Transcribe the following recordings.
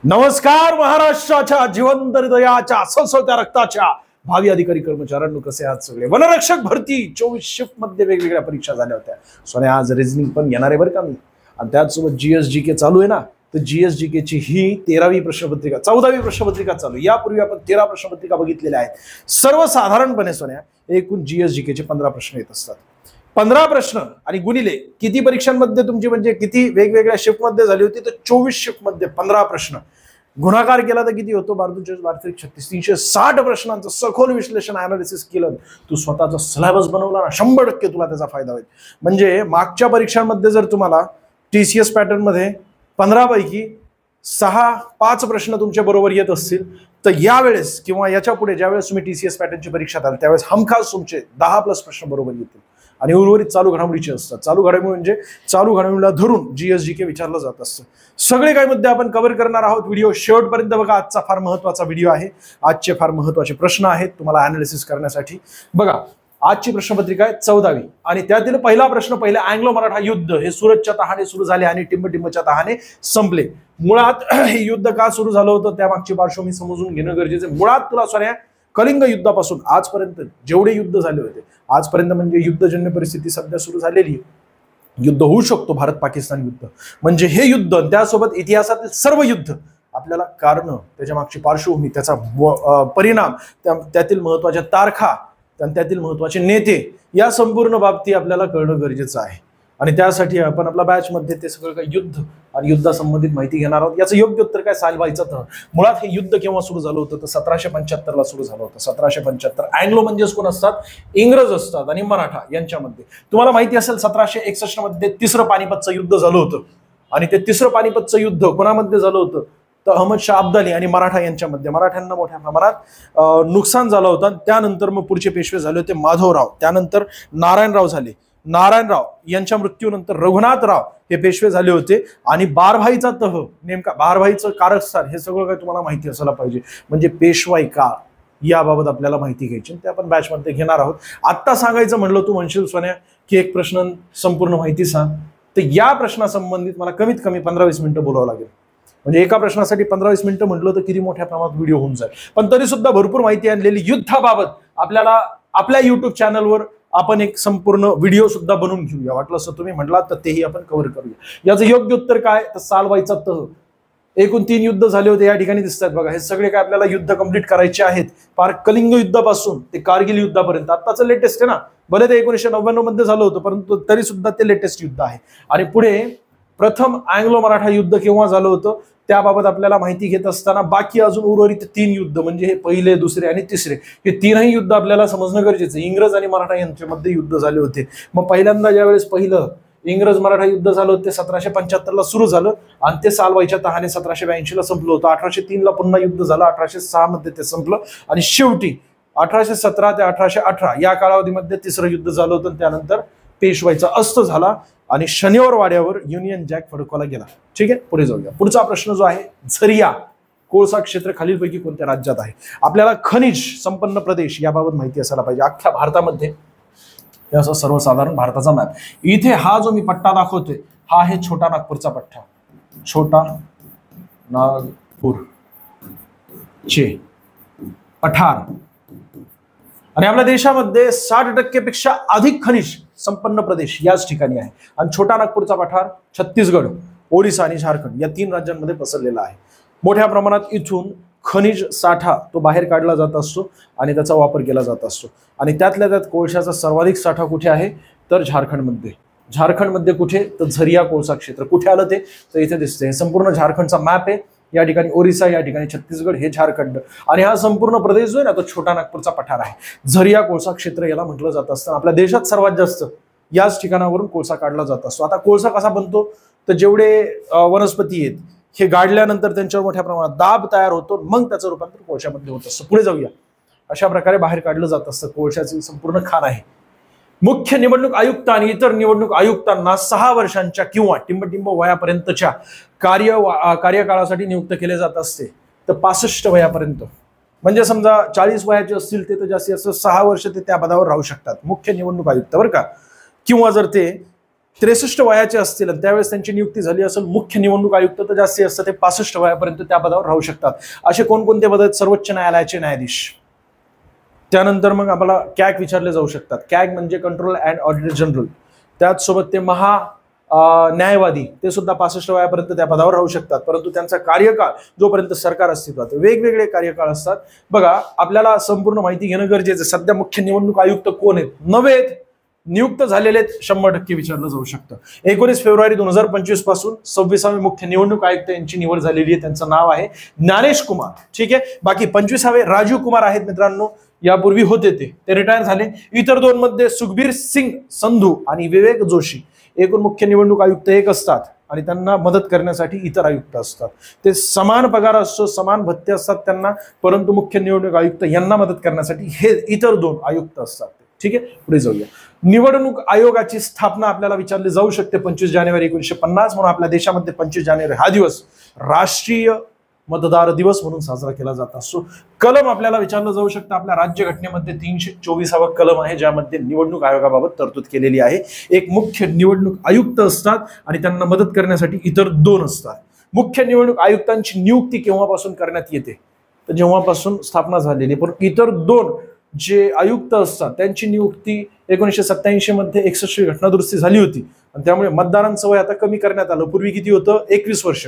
नमस्कार महाराष्ट्राच्या जिवंत हृदयाच्या सळसळत्या रक्ताच्या भावी अधिकारी कर्मचाऱ्यांनो, कसे आहात सगळे? वनरक्षक भरती 24 शिफ्ट मध्ये वेगवेगळ्या परीक्षा झाल्या होत्या. सोन्या आज रिझनिंग पण येणार आहे बरं का मी, आणि त्याचसोबत जीएसजीके चालू आहे ना, तर जीएसजीके ची ही 13वी प्रश्नपत्रिका 14वी प्रश्नपत्रिका चालू. यापूर्वी आपण 13 प्रश्नपत्रिका बघितलेल्या आहेत. सर्वसाधारणपणे सोन्या एकूण जीएसजीके चे 15 प्रश्न येत असतात. 15 प्रश्न आणि गुणिले किती परीक्षांमध्ये तुमची म्हणजे किती वेगवेगळ्या शिफ्ट मध्ये झाली होती, तर 24 शिफ्ट मध्ये 15 प्रश्न गुणाकार केला तर किती होतो? 12×4 = 36. 360 प्रश्नांचं सखोल विश्लेषण अनालिसिस केलं, तू स्वतःचा सिलेबस बनवला ना, 100% तुला त्याचा फायदा होईल. म्हणजे मागच्या परीक्षांमध्ये जर तुम्हाला टीसीएस पॅटर्न मध्ये 15 पैकी 5 प्रश्न तुमच्या बरोबर येत असतील, तर यावेळेस किंवा याच्या पुढे ज्यावेळेस तुम्ही टीसीएस पॅटर्नची परीक्षा द्याल त्यावेळेस हमखास तुमचे 10+ प्रश्न बरोबर येतील. आणि उर्वरित चालू घडामोडीचे असतात. चालू घडामोडी म्हणजे चालू घडामोडीला धरून जीएसजीके विचारलं जात असतं. सगळे काही मुद्दे आपण कव्हर करणार आहोत. व्हिडिओ शेवटपर्यंत बघा. आजचा फार महत्त्वाचा व्हिडिओ आहे. आजचे फार महत्त्वाचे प्रश्न आहेत तुम्हाला अनालिसिस करण्यासाठी. बघा, आजची प्रश्नपत्रिका आहे 14वी आणि त्यातील पहिला प्रश्न, पहिले अँग्लो मराठा युद्ध हे सुरतच्या तहाने सुरू झाले आणि टिंबटिंबच्या तहाने संपले. मुळात हे युद्ध का सुरू झालं होतं त्यामागची पार्श्वभूमी समजून घेणं गरजेचं आहे. मुळात तुला सोन्या कलिंग युद्धापासून आजपर्यंत जेवढे युद्ध झाले होते, आजपर्यंत म्हणजे युद्धजन्य परिस्थिती सध्या सुरू झालेली आहे. युद्ध होऊ शकतो, भारत पाकिस्तान युद्ध म्हणजे हे युद्ध, त्यासोबत इतिहासातील सर्व युद्ध, आपल्याला कारण, त्याच्या मागची पार्श्वभूमी, त्याचा परिणाम, त्यातील महत्वाच्या तारखा, त्यातील महत्वाचे नेते, या संपूर्ण बाबती आपल्याला कळणं गरजेचं आहे. आणि त्यासाठी आपण आपल्या बॅच मध्ये ते सगळं काही युद्ध आणि युद्धासंबंधित माहिती घेणार आहोत. याचं योग्य उत्तर काय? सालवाईचा तह. मुळात हे युद्ध केव्हा सुरू झालं होतं? तर 1775 ला सुरू झालं होतं. 1775. अँग्लो म्हणजेच कोण असतात? इंग्रज असतात आणि मराठा यांच्यामध्ये. तुम्हाला माहिती असेल 1761 मध्ये तिसरं पानिपतचं युद्ध झालं होतं. आणि ते तिसरं पानिपतचं युद्ध कोणामध्ये झालं होतं? तर अहमद शाह अब्दाली आणि मराठा यांच्यामध्ये. मराठ्यांना मोठ्या प्रमाणात नुकसान झालं होतं. त्यानंतर मग पुढचे पेशवे झाले होते माधवराव, त्यानंतर नारायणराव झाले. नारायणराव यांच्या मृत्यूनंतर रघुनाथराव हे पेशवे झाले होते. आणि बारभाईचा तह, नेमका बारभाईचं कारस्थान, हे सगळं काही तुम्हाला माहिती असायला पाहिजे. म्हणजे पेशवाई काळ याबाबत आपल्याला माहिती घ्यायची, ते आपण बॅच मध्ये घेणार आहोत. आत्ता सांगायचं म्हणलं, तू म्हणशील सोन्या की एक प्रश्न संपूर्ण माहिती सांग, तर या प्रश्नासंबंधित मला कमीत कमी 15-20 मिनिटं बोलावं लागेल. म्हणजे एका प्रश्नासाठी 15-20 मिनिटं म्हटलं तर किती मोठ्या प्रमाणात व्हिडिओ होऊन जाईल. पण तरी सुद्धा भरपूर माहिती आणलेली युद्धाबाबत आपल्याला आपल्या युट्यूब चॅनलवर आपण एक संपूर्ण व्हिडिओ सुद्धा बनवून घेऊया. वाटलं असं तुम्ही म्हटलात तर तेही आपण कव्हर करूया. याचं योग्य उत्तर काय? तर सालवाईचा तह. एकूण 3 युद्ध झाले होते या ठिकाणी दिसतात बघा. हे सगळे काय आपल्याला युद्ध कंप्लीट करायचे आहेत, पार कलिंग युद्धापासून ते कारगिल युद्धापर्यंत. आताचं लेटेस्ट आहे ना, भले ते 1999 मध्ये झालं होतं, परंतु तरी सुद्धा ते लेटेस्ट युद्ध आहे. आणि पुढे प्रथम अँग्लो मराठा युद्ध केव्हा झालं होतं त्याबाबत आपल्याला माहिती घेत असताना बाकी अजून उर्वरित 3 युद्ध, म्हणजे हे पहिले, दुसरे आणि तिसरे, हे 3ही युद्ध आपल्याला समजणं गरजेचं आहे. इंग्रज आणि मराठा यांच्यामध्ये युद्ध झाले होते. मग पहिल्यांदा ज्यावेळेस पहिलं इंग्रज मराठा युद्ध झालं होतं ते 1775 ला सुरू झालं आणि ते सालवाईच्या तहाने 1782 ला संपलं होतं. 1803 ला पुन्हा युद्ध झालं, 1806 मध्ये ते संपलं आणि शेवटी 1817 ते 1818 या कालावधीमध्ये तिसरं युद्ध झालं होतं. त्यानंतर पेशवाईचा अस्त झाला आणि शनिवार वाड्यावर युनियन जॅक फडकवला गेला. ठीक आहे, पुढे जाऊया. पुढचा प्रश्न जो आहे, झरिया कोळसा क्षेत्र खालीलपैकी कोणत्या राज्यात आहे? आपल्याला खनिज संपन्न प्रदेश याबाबत माहिती असायला पाहिजे. अख्ख्या भारतामध्ये हे असं सर्वसाधारण भारताचा मॅप. इथे हा जो मी पट्टा दाखवतोय हा आहे छोटा नागपूरचा पट्टा. छोटा नागपूर चे पठार. आणि आपल्या देशामध्ये 60% पेक्षा अधिक खनिज संपन्न प्रदेश याच ठिकाणी आहे. आणि छोटा नागपूरचा पठार छत्तीसगड, ओरिसा आणि झारखंड या 3 राज्यांमध्ये पसरलेला आहे. मोठ्या प्रमाणात इथून खनिज साठा तो बाहेर काढला जात असतो आणि त्याचा वापर केला जात असतो. आणि त्यातल्या त्यात कोळशाचा सर्वाधिक साठा कुठे आहे? तर झारखंडमध्ये. झारखंडमध्ये कुठे? तर झरिया कोळसा क्षेत्र. कुठे आलं ते? तर इथे दिसते. हे संपूर्ण झारखंडचा मॅप आहे. या ठिकाणी ओरिसा, या ठिकाणी छत्तीसगड, हे झारखंड. आणि हा संपूर्ण प्रदेश जो आहे ना तो छोटा नागपूरचा पठार आहे. झरिया कोळसा क्षेत्र याला म्हटलं जात असतं. आपल्या देशात सर्वात जास्त याच ठिकाणावरून कोळसा काढला जात असतो. आता कोळसा कसा बनतो? तर जेवढे वनस्पती आहेत हे गाडल्यानंतर त्यांच्यावर मोठ्या प्रमाणात दाब तयार होतो, मग त्याचं रूपांतर कोळशामध्ये होत असतं. पुढे जाऊया. अशा प्रकारे बाहेर काढलं जात असतं. कोळशाचे संपूर्ण खाण आहे. मुख्य निवडणूक आयुक्त आणि इतर निवडणूक आयुक्तांना 6 वर्षांच्या किंवा टिंबटिंब वयापर्यंतच्या कार्यकाळासाठी नियुक्त केले जात असते. तर 65 वयापर्यंत, म्हणजे समजा 40 वयाचे असतील ते तर जास्तीत जास्त 6 वर्ष ते त्या पदावर राहू शकतात, मुख्य निवडणूक आयुक्त बरं का. किंवा जर ते 63 वयाचे असतील आणि त्यावेळेस त्यांची नियुक्ती झाली असेल मुख्य निवडणूक आयुक्त, तर जास्तीत जास्त ते 65 वयापर्यंत त्या पदावर राहू शकतात. असे कोणकोणते पद आहेत? सर्वोच्च न्यायालयाचे न्यायाधीश. त्यानंतर मग आम्हाला कॅग विचारले जाऊ शकतात. कॅग म्हणजे कंट्रोल अँड ऑडिटर जनरल. त्याचसोबत ते न्यायवादी, ते सुद्धा 65 वयापर्यंत त्या पदावर राहू शकतात, परंतु त्यांचा कार्यकाळ जोपर्यंत सरकार अस्तित्वात, वेगवेगळे कार्यकाळ असतात. बघा, आपल्याला संपूर्ण माहिती घेणं गरजेचं. सध्या मुख्य निवडणूक आयुक्त कोण आहेत? नवे नियुक्त झालेले 100% विचारलं जाऊ शकतं. 19 फेब्रुवारी 2025 पासून 26वे मुख्य निवडणूक आयुक्त यांची निवड झालेली आहे. त्यांचं नाव आहे ज्ञानेश कुमार. ठीक आहे. बाकी 25वे राजीव कुमार आहेत मित्रांनो, यापूर्वी होते ते रिटायर झाले. इतर दोन मध्ये सुखबीर सिंग संधू आणि विवेक जोशी. एकूण मुख्य निवडणूक आयुक्त एक असतात आणि त्यांना मदत करण्यासाठी इतर आयुक्त असतात. ते समान पगार असतो, समान भत्ते असतात त्यांना, परंतु मुख्य निवडणूक आयुक्त यांना मदत करण्यासाठी हे इतर दोन आयुक्त असतात. ठीक आहे, पुढे जाऊया. निवडणूक आयोगाची स्थापना आपल्याला विचारली जाऊ शकते 25 जानेवारी 1950, म्हणून आपल्या देशामध्ये 25 जानेवारी हा दिवस राष्ट्रीय मतदार दिवस म्हणून साजरा केला जात असतो. कलम आपल्याला विचारलं जाऊ शकतं. आपल्या राज्यघटनेमध्ये 324वा कलम आहे, ज्यामध्ये निवडणूक आयोगाबाबत तरतूद केलेली आहे. एक मुख्य निवडणूक आयुक्त असतात आणि त्यांना मदत करण्यासाठी इतर दोन असतात. मुख्य निवडणूक आयुक्तांची नियुक्ती केव्हापासून करण्यात येते? तर जेव्हापासून स्थापना झालेली. पण इतर दोन जे आयुक्त असतात त्यांची नियुक्ती 1987 मध्ये 61वी घटनादुरुस्ती झाली होती आणि त्यामुळे मतदारांचं वय आता कमी करण्यात आलं. पूर्वी किती होतं? 21 वर्ष.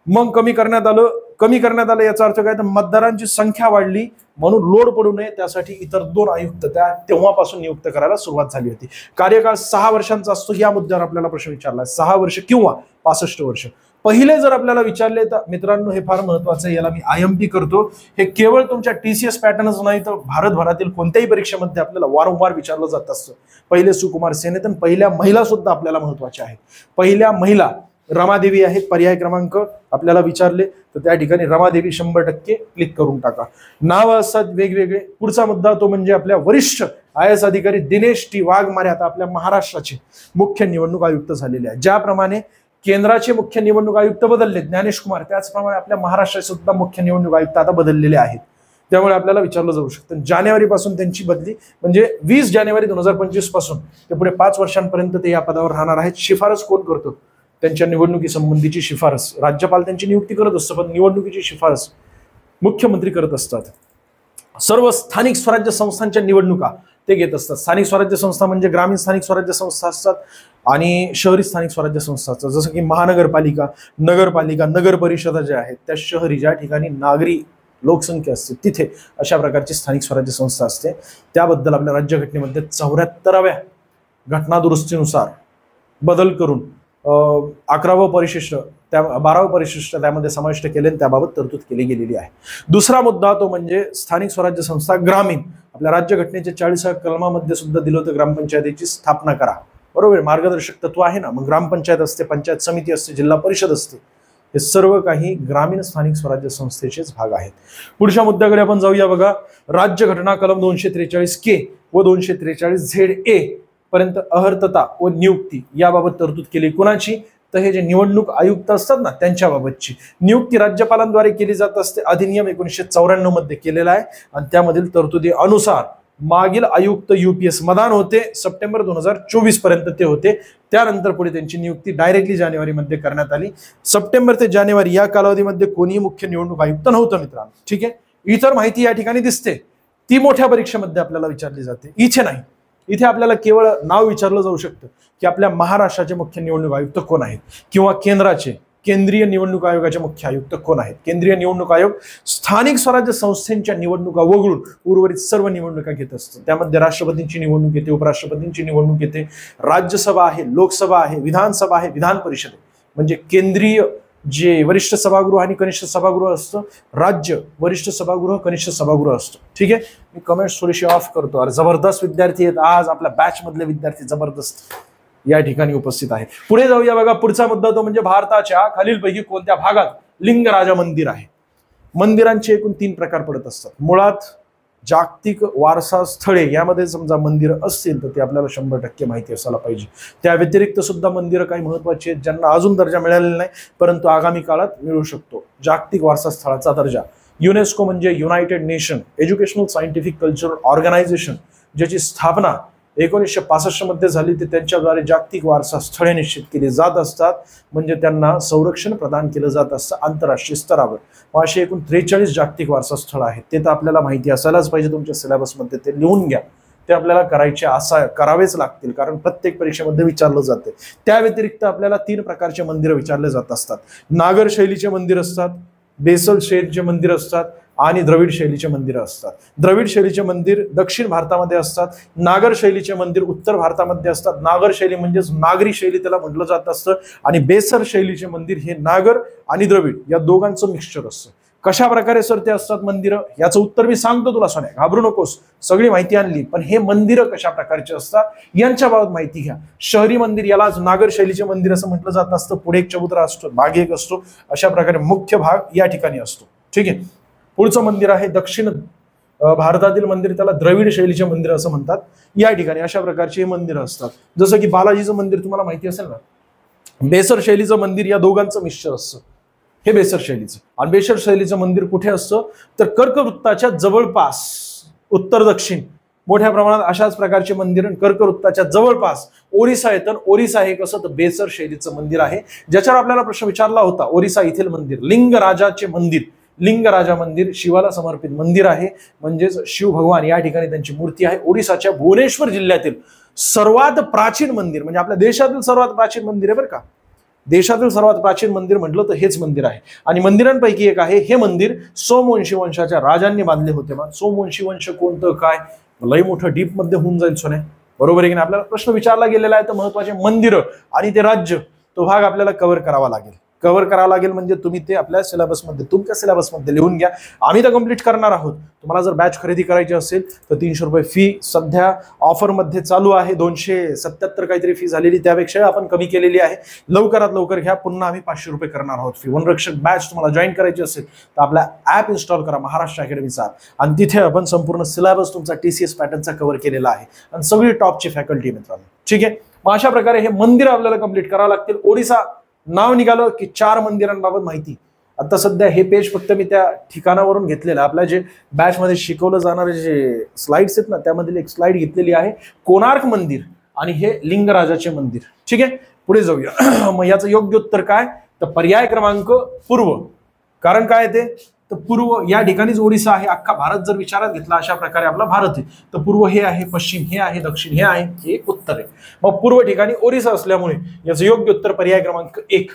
मग कमी करण्यात आलं. याचा अर्थ काय? तर मतदारांची संख्या वाढली, म्हणून लोड पडू नये त्यासाठी इतर दोन आयुक्त तेव्हापासून नियुक्त करायला सुरुवात झाली होती. कार्यकाळ 6 वर्षांचा असतो. या मुद्द्यावर आपल्याला प्रश्न विचारला, 6 वर्ष किंवा 65 वर्ष. पहिले जर आपल्याला विचारले तर मित्रांनो हे फार महत्वाचं आहे, याला मी IMP करतो. हे केवळ तुमच्या TCS पॅटर्नच नाही तर भारतभरातील कोणत्याही परीक्षेमध्ये आपल्याला वारंवार विचारलं जात असतं. पहिले सुकुमार सेन आहेत आणि पहिल्या महिला सुद्धा आपल्याला महत्वाच्या आहेत. पहिल्या महिला रमादेवी आहेत. पर्याय क्रमांक आपल्याला विचारले तर त्या ठिकाणी रमादेवी 100% क्लिक करून टाका. नाव असतात वेगवेगळे. पुढचा मुद्दा तो म्हणजे आपल्या वरिष्ठ IAS अधिकारी दिनेश टी वाघमारे आता आपल्या महाराष्ट्राचे मुख्य निवडणूक आयुक्त झालेले आहेत. ज्याप्रमाणे केंद्राचे मुख्य निवडणूक आयुक्त बदलले ज्ञानेश कुमार, त्याचप्रमाणे आपल्या महाराष्ट्राचे सुद्धा मुख्य निवडणूक आयुक्त आता बदललेले आहेत. त्यामुळे आपल्याला विचारलं जाऊ शकतं जानेवारीपासून त्यांची बदली म्हणजे 20 जानेवारी 2025 पासून ते पुढे 5 वर्षांपर्यंत ते या पदावर राहणार आहेत. शिफारस कोण करतो? त्यांच्या निवडणुकी संबंधीची शिफारस राज्यपाल त्यांची नियुक्ती करत असतं, पण निवडणुकीची शिफारस मुख्यमंत्री करत असतात. सर्व स्थानिक स्वराज्य संस्थांच्या निवडणुका ते घेत असतात. स्थानिक स्वराज्य संस्था म्हणजे ग्रामीण स्थानिक स्वराज्य संस्था असतात आणि शहरी स्थानिक स्वराज्य संस्था असतात. जसं की महानगरपालिका, नगरपालिका, नगर परिषदा ज्या आहेत त्या शहरी, ज्या ठिकाणी नागरी लोकसंख्या असते तिथे अशा प्रकारची स्थानिक स्वराज्य संस्था असते. त्याबद्दल आपल्या राज्यघटनेमध्ये 74व्या घटनादुरुस्तीनुसार बदल करून 11वं परिशिष्ट 12वं परिशिष्ट त्यामध्ये समाविष्ट केले आणि त्याबाबत तरतूद केली गेलेली आहे. दुसरा मुद्दा तो म्हणजे स्थानिक स्वराज्य संस्था ग्रामीण. आपल्या राज्यघटनेच्या 40व्या कलमामध्ये सुद्धा दिलं होतं ग्रामपंचायतीची स्थापना करा. बरोबर, मार्गदर्शक तत्व आहे ना. मग ग्रामपंचायत असते, पंचायत समिती असते, जिल्हा परिषद असते, हे सर्व काही ग्रामीण स्थानिक स्वराज्य संस्थेचेच भाग आहेत. पुढच्या मुद्द्याकडे आपण जाऊया. बघा, राज्यघटना कलम 243K व 243ZA पर्यंत अर्हता व नियुक्ती याबाबत तरतूद केली. कुणाची? तर हे जे निवडणूक आयुक्त असतात ना त्यांच्याबाबतची नियुक्ती राज्यपालांद्वारे केली जात असते. अधिनियम 1994 मध्ये केलेला आहे आणि त्यामधील तरतुदी अनुसार मागील आयुक्त UPS मदान होते. सप्टेंबर 2024 पर्यंत ते होते. त्यानंतर पुढे त्यांची नियुक्ती डायरेक्टली जानेवारीमध्ये करण्यात आली. सप्टेंबर ते जानेवारी या कालावधीमध्ये कोणीही मुख्य निवडणूक आयुक्त नव्हतं मित्रांनो. ठीक आहे. इतर माहिती या ठिकाणी दिसते ती मोठ्या परीक्षेमध्ये आपल्याला विचारली जाते. इथे नाही. इथे आपल्याला केवळ नाव विचारलं जाऊ शकतं की आपल्या महाराष्ट्राचे मुख्य निवडणूक आयुक्त कोण आहेत किंवा केंद्रीय निवडणूक आयोगाचे मुख्य आयुक्त कोण आहेत. केंद्रीय निवडणूक आयोग स्थानिक स्वराज्य संस्थांच्या निवडणुका वगळून उर्वरित सर्व निवडणुका घेत असतो. त्यामध्ये राष्ट्रपतींची निवडणूक येते, उपराष्ट्रपतींची निवडणूक येते, राज्यसभा आहे, लोकसभा आहे, विधानसभा आहे, विधान परिषद आहे. म्हणजे केंद्रीय जे वरिष्ठ सभागृह आणि कनिष्ठ सभागृह असतं, राज्य वरिष्ठ सभागृह, कनिष्ठ सभागृह असतं. ठीक आहे. मी कमेंट्स थोडीशी ऑफ करतो. अरे जबरदस्त विद्यार्थी आहेत आज आपल्या बॅच मधले विद्यार्थी, जबरदस्त या ठिकाणी उपस्थित आहे. पुढे जाऊया. बघा, पुढचा मुद्दा तो म्हणजे भारताच्या खालीलपैकी कोणत्या भागात लिंगराजा मंदिर आहे. मंदिरांचे एकूण 3 प्रकार पडत असतात. मुळात जागतिक वारसा स्थळे यामध्ये समजा मंदिर असतील तर ते आपल्याला 100% माहिती असायला पाहिजे. त्या व्यतिरिक्त सुद्धा मंदिरं काही महत्वाची आहेत ज्यांना अजून दर्जा मिळालेला नाही, परंतु आगामी काळात मिळू शकतो. जागतिक वारसा स्थळाचा दर्जा युनेस्को म्हणजे United nation educational scientific cultural organisation, ज्याची स्थापना 1965 मध्ये झाली, ते त्यांच्याद्वारे जागतिक वारसा स्थळे निश्चित केली जात असतात, म्हणजे त्यांना संरक्षण प्रदान केलं जात असतं आंतरराष्ट्रीय स्तरावर. अशी एकूण 43 जागतिक वारसा स्थळ आहेत. ते तर आपल्याला माहिती असायलाच पाहिजे, तुमच्या सिलेबसमध्ये ते लिहून घ्या. ते आपल्याला करावेच लागतील, कारण प्रत्येक परीक्षेमध्ये विचारलं जाते. त्या व्यतिरिक्त आपल्याला 3 प्रकारचे मंदिर विचारले जात असतात. नागर शैलीचे मंदिर असतात, बेसल शैलीचे मंदिर असतात आणि द्रविड शैलीचे मंदिर असतात. द्रविड शैलीचे मंदिर दक्षिण भारतामध्ये असतात, नागर शैलीचे मंदिर उत्तर भारतामध्ये असतात. नागर शैली म्हणजेच नागरी शैली त्याला म्हटलं जात असतं, आणि बेसर शैलीचे मंदिर हे नागर आणि द्रविड या दोघांचं मिक्सचर असतं. कशा प्रकारे सर ते असतात मंदिरं, याचं उत्तर मी सांगतो तुला सोन्या, घाबरू नकोस, सगळी माहिती आणली. पण हे मंदिरं कशा प्रकारचे असतात यांच्याबाबत माहिती घ्या. शहरी मंदिर याला नागर शैलीचे मंदिर असं म्हटलं जात असतं. पुढे एक चबुतरा असतो, मागे एक असतो, अशा प्रकारे मुख्य भाग या ठिकाणी असतो. ठीक आहे. पुढचं मंदिर आहे दक्षिण भारतातील मंदिर, त्याला द्रविड शैलीचे मंदिर असं म्हणतात. या ठिकाणी अशा प्रकारचे हे मंदिर असतात. जसं की बालाजीचं मंदिर तुम्हाला माहिती असेल ना, बेसर शैलीचं मंदिर या दोघांचं मिश्र असतं, हे बेसर शैलीचं. आणि बेसर शैलीचं मंदिर कुठे असतं तर कर्कवृत्ताच्या जवळपास उत्तर दक्षिण मोठ्या प्रमाणात अशाच प्रकारचे मंदिर कर्कवृत्ताच्या जवळपास ओरिसा येतं. ओरिसा हे कसं तर बेसर शैलीचं मंदिर आहे. ज्याच्यावर आपल्याला प्रश्न विचारला होता, ओरिसा येथील मंदिर लिंगराजाचे मंदिर. लिंगराजा मंदिर शिवाला समर्पित मंदिर आहे, म्हणजेच शिव भगवान या ठिकाणी त्यांची मूर्ती आहे. ओडिसाच्या भुवनेश्वर जिल्ह्यातील सर्वात प्राचीन मंदिर, म्हणजे आपल्या देशातील सर्वात प्राचीन मंदिर आहे बरं का. देशातील सर्वात प्राचीन मंदिर म्हटलं तर हेच मंदिर आहे. आणि मंदिरांपैकी एक आहे हे मंदिर. सोमवंशी वंशाच्या राजांनी बांधले होते. मग सोमवंशी वंश कोणतं काय, लय मोठं डीप मध्ये होऊन जाईल सोन्या, बरोबर आहे की नाही. आपल्याला प्रश्न विचारला गेलेला आहे, तर महत्वाचे मंदिरं आणि ते राज्य, तो भाग आपल्याला कव्हर करावा लागेल. म्हणजे तुम्ही ते आपल्या सिलेबसमध्ये, तुमच्या सिलेबसमध्ये लिहून घ्या. आम्ही तर कंप्लीट करणार आहोत. तुम्हाला जर बॅच खरेदी करायची असेल तर 300 रुपये फी सध्या ऑफरमध्ये चालू आहे. 277 काहीतरी फी झालेली, त्यापेक्षा आपण कमी केलेली आहे. लवकरात लवकर घ्या. पुन्हा आम्ही 500 रुपये करणार आहोत फी. वनरक्षक बॅच तुम्हाला जॉईन करायची असेल तर आपला ऍप इन्स्टॉल करा, महाराष्ट्र अकॅडमीचा, आणि तिथे आपण संपूर्ण सिलेबस तुमचा TCS पॅटर्नचा कव्हर केलेला आहे, आणि सगळी टॉपची फॅकल्टी मित्रांनो. ठीक आहे. मग अशा प्रकारे हे मंदिर आपल्याला कंप्लीट करावं लागतील. ओडिसा नाव निघालं की 4 मंदिरांबाबत माहिती. आता सध्या हे पेज फक्त मी त्या ठिकाणावरून घेतलेलं, आपल्या जे बॅच मध्ये शिकवलं जाणारे जे स्लाइड्स आहेत ना, त्यामधील एक स्लाइड घेतलेली आहे. कोणार्क मंदिर आणि हे लिंगराजाचे मंदिर. ठीक आहे, पुढे जाऊया. मग याचं योग्य उत्तर काय तर पर्याय क्रमांक पूर्व. कारण काय ते तर पूर्व या ठिकाणीच ओडिसा आहे. अख्खा भारत जर विचारात घेतला, अशा प्रकारे आपला भारत आहे, तर पूर्व हे आहे, पश्चिम हे आहे, दक्षिण हे आहे, हे उत्तर आहे. मग पूर्व ठिकाणी ओरिसा असल्यामुळे याचं योग्य उत्तर पर्याय क्रमांक 1.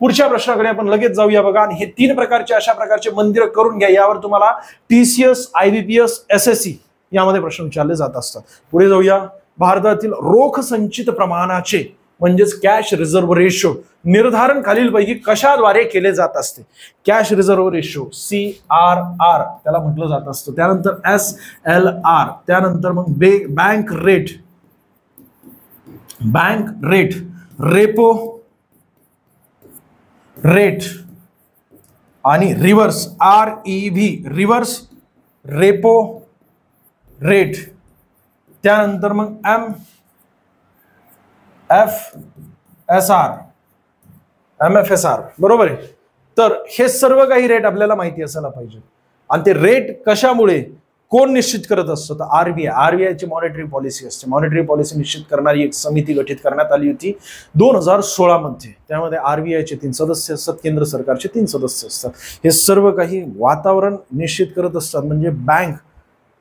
पुढच्या प्रश्नाकडे आपण लगेच जाऊया बघा. आणि हे 3 प्रकारचे अशा प्रकारचे मंदिर करून घ्या. यावर तुम्हाला TCS, IBPS, SSC यामध्ये प्रश्न विचारले जात असतात. पुढे जाऊया. भारतातील रोख संचित प्रमाणाचे म्हणजेच कॅश रिझर्व्ह रेशो निर्धारण खालीलपैकी कशाद्वारे केले जात असते. कॅश रिझर्व्ह रेशो CRR त्याला म्हटलं जात असतं. त्यानंतर SLR, त्यानंतर मग बँक रेट, रेपो रेट आणि reverse REV, reverse repo rate. त्यानंतर मग MFSR, बरोबर आहे. तर हे सर्व काही रेट आपल्याला माहिती असायला पाहिजे. आणि ते रेट कशामुळे, कोण निश्चित करत असतं तर RBI ची मॉनिटरी पॉलिसी असते. मॉनिटरी पॉलिसी निश्चित करणारी एक समिती गठीत करण्यात आली होती 2016 मध्ये. त्यामध्ये RBI चे 3 सदस्य असतात, केंद्र सरकारचे 3 सदस्य असतात. हे सर्व काही वातावरण निश्चित करत असतात. म्हणजे बँक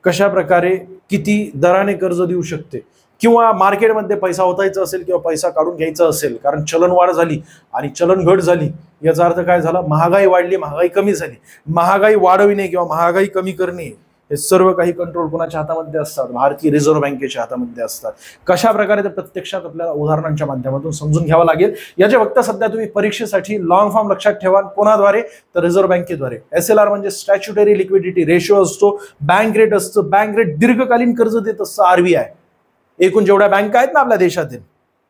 कशा प्रकारे किती दराने कर्ज देऊ शकते, किंवा मार्केटमध्ये पैसा ओतायचा असेल किंवा पैसा काढून घ्यायचा असेल, कारण चलनवाढ झाली आणि चलन घट झाली, याचा अर्थ काय झाला, महागाई वाढली, महागाई कमी झाली. महागाई वाढविणे किंवा महागाई कमी करणे हे सर्व काही कंट्रोल कोणाच्या हातामध्ये असतात, भारतीय रिझर्व्ह बँकेच्या हातामध्ये असतात. कशा प्रकारे ते प्रत्यक्षात आपल्याला उदाहरणांच्या माध्यमातून समजून घ्यावं लागेल. याचे फक्त सध्या तुम्ही परीक्षेसाठी लॉंग फॉर्म लक्षात ठेवा. कोणाद्वारे तर रिझर्व्ह बँकेद्वारे. SLR म्हणजे स्टॅच्युटरी लिक्विडिटी रेशो असतो. बँक रेट असतं, बँक रेट दीर्घकालीन कर्ज देत असतं RBI. एकूण जेवढ्या बँका आहेत ना आपल्या देशातील,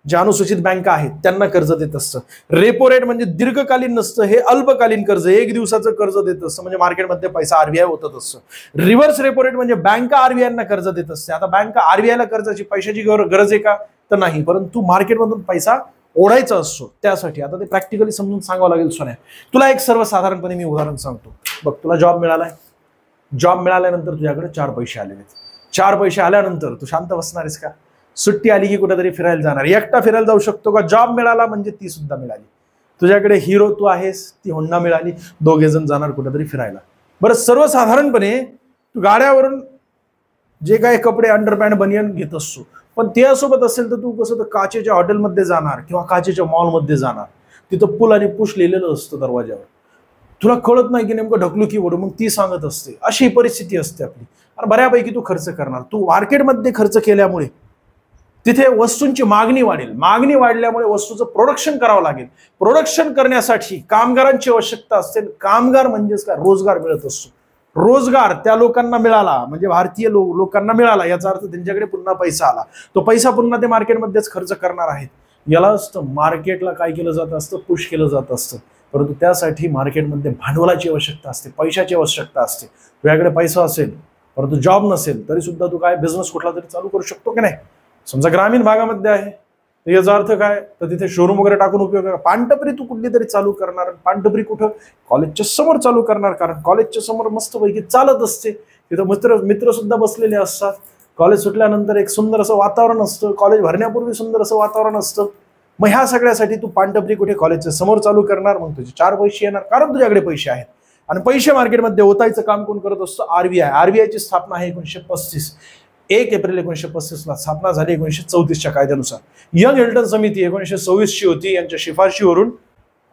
ज्या अनुसूचित बँका आहेत त्यांना कर्ज देत असतं. रेपो रेट म्हणजे दीर्घकालीन नसतं, हे अल्पकालीन कर्ज, 1 दिवसाचं कर्ज देत असतं, म्हणजे मार्केटमध्ये पैसा RBI होतच असतं. रिव्हर्स रेपो रेट म्हणजे बँका RBI कर्ज देत असते. आता बँका RBI ला कर्जाची पैशाची गरज आहे का तर नाही, परंतु मार्केटमधून पैसा ओढायचा असतो त्यासाठी. आता ते प्रॅक्टिकली समजून सांगावं लागेल सोन्या. तुला एक सर्वसाधारणपणे मी उदाहरण सांगतो बघ. तुला जॉब मिळालाय, जॉब मिळाल्यानंतर तुझ्याकडे 4 पैसे आलेले. 4 पैसे आल्यानंतर तू शांत बसणार आहेस का सुट्टी आली की कुठेतरी फिरायला जाणार. एकटा फिरायला जाऊ शकतो का? जॉब मिळाला म्हणजे ती सुद्धा मिळाली. तुझ्याकडे हिरो तू आहेस, ती होंडा मिळाली, दोघे जण जाणार कुठेतरी फिरायला. बरं, सर्वसाधारणपणे तू गाड्यावरून जे काही कपडे अंडरपॅन्ट बनियन घेत असतो, पण त्यासोबत असेल तर तू कसं तर काचेच्या हॉटेलमध्ये जाणार किंवा काचेच्या मॉलमध्ये जाणार. तिथं पुल आणि पुश लिहिलेलं असतं दरवाज्यावर. तुला कळत नाही की नेमकं ढकलू की वडू, मग ती सांगत असते. अशी परिस्थिती असते आपली. आणि बऱ्यापैकी तू खर्च करणार. तू मार्केटमध्ये खर्च केल्यामुळे तिथे वस्तूंची मागणी वाढेल. मागणी वाढल्यामुळे वस्तूचं प्रोडक्शन करावं लागेल. प्रोडक्शन करण्यासाठी कामगारांची आवश्यकता असते. कामगार म्हणजेच काय? रोजगार मिळत असतो. रोजगार त्या लोकांना मिळाला म्हणजे भारतीय लोकांना मिळाला, याचा अर्थ त्यांच्याकडे पुन्हा पैसा आला. तो पैसा पुन्हा ते मार्केटमध्येच खर्च करणार आहेत. याला असतं मार्केटला काय केलं जात असतं? पुश केलं जात असतं. परंतु त्यासाठी मार्केटमध्ये भांडवलाची आवश्यकता असते, पैशाची आवश्यकता असते. तुझ्याकडे पैसा असेल परंतु जॉब नसेल तरी सुद्धा तू काय बिझनेस कुठला तरी चालू करू शकतो की नाही? समजा ग्रामीण भागामध्ये आहे तर याचा अर्थ काय? तर तिथे शोरूम वगैरे टाकून उपयोग आहे. पानटपरी तू कुठली तरी चालू करणार. पानटपरी कुठं? कॉलेजच्या समोर चालू करणार, कारण कॉलेजच्या समोर मस्तपैकी चालत असते. तिथं मित्र सुद्धा बसलेले असतात. कॉलेज सुटल्यानंतर एक सुंदर असं वातावरण असतं. कॉलेज भरण्यापूर्वी सुंदर असं वातावरण असतं. मग ह्या सगळ्यासाठी तू पानटपरी कुठे? कॉलेजच्या समोर चालू करणार. मग तुझे 4 पैसे येणार, कारण तुझ्याकडे पैसे आहेत. आणि पैसे मार्केटमध्ये ओतायचं काम कोण करत असतं? आरबीआय. आरबीआयची स्थापना आहे 1935. 1 एप्रिल 1935 स्थापना झाली 1934च्या कायद्यानुसार. यंग हिल्टन समिती 1926ची होती. यांच्या शिफारशीवरून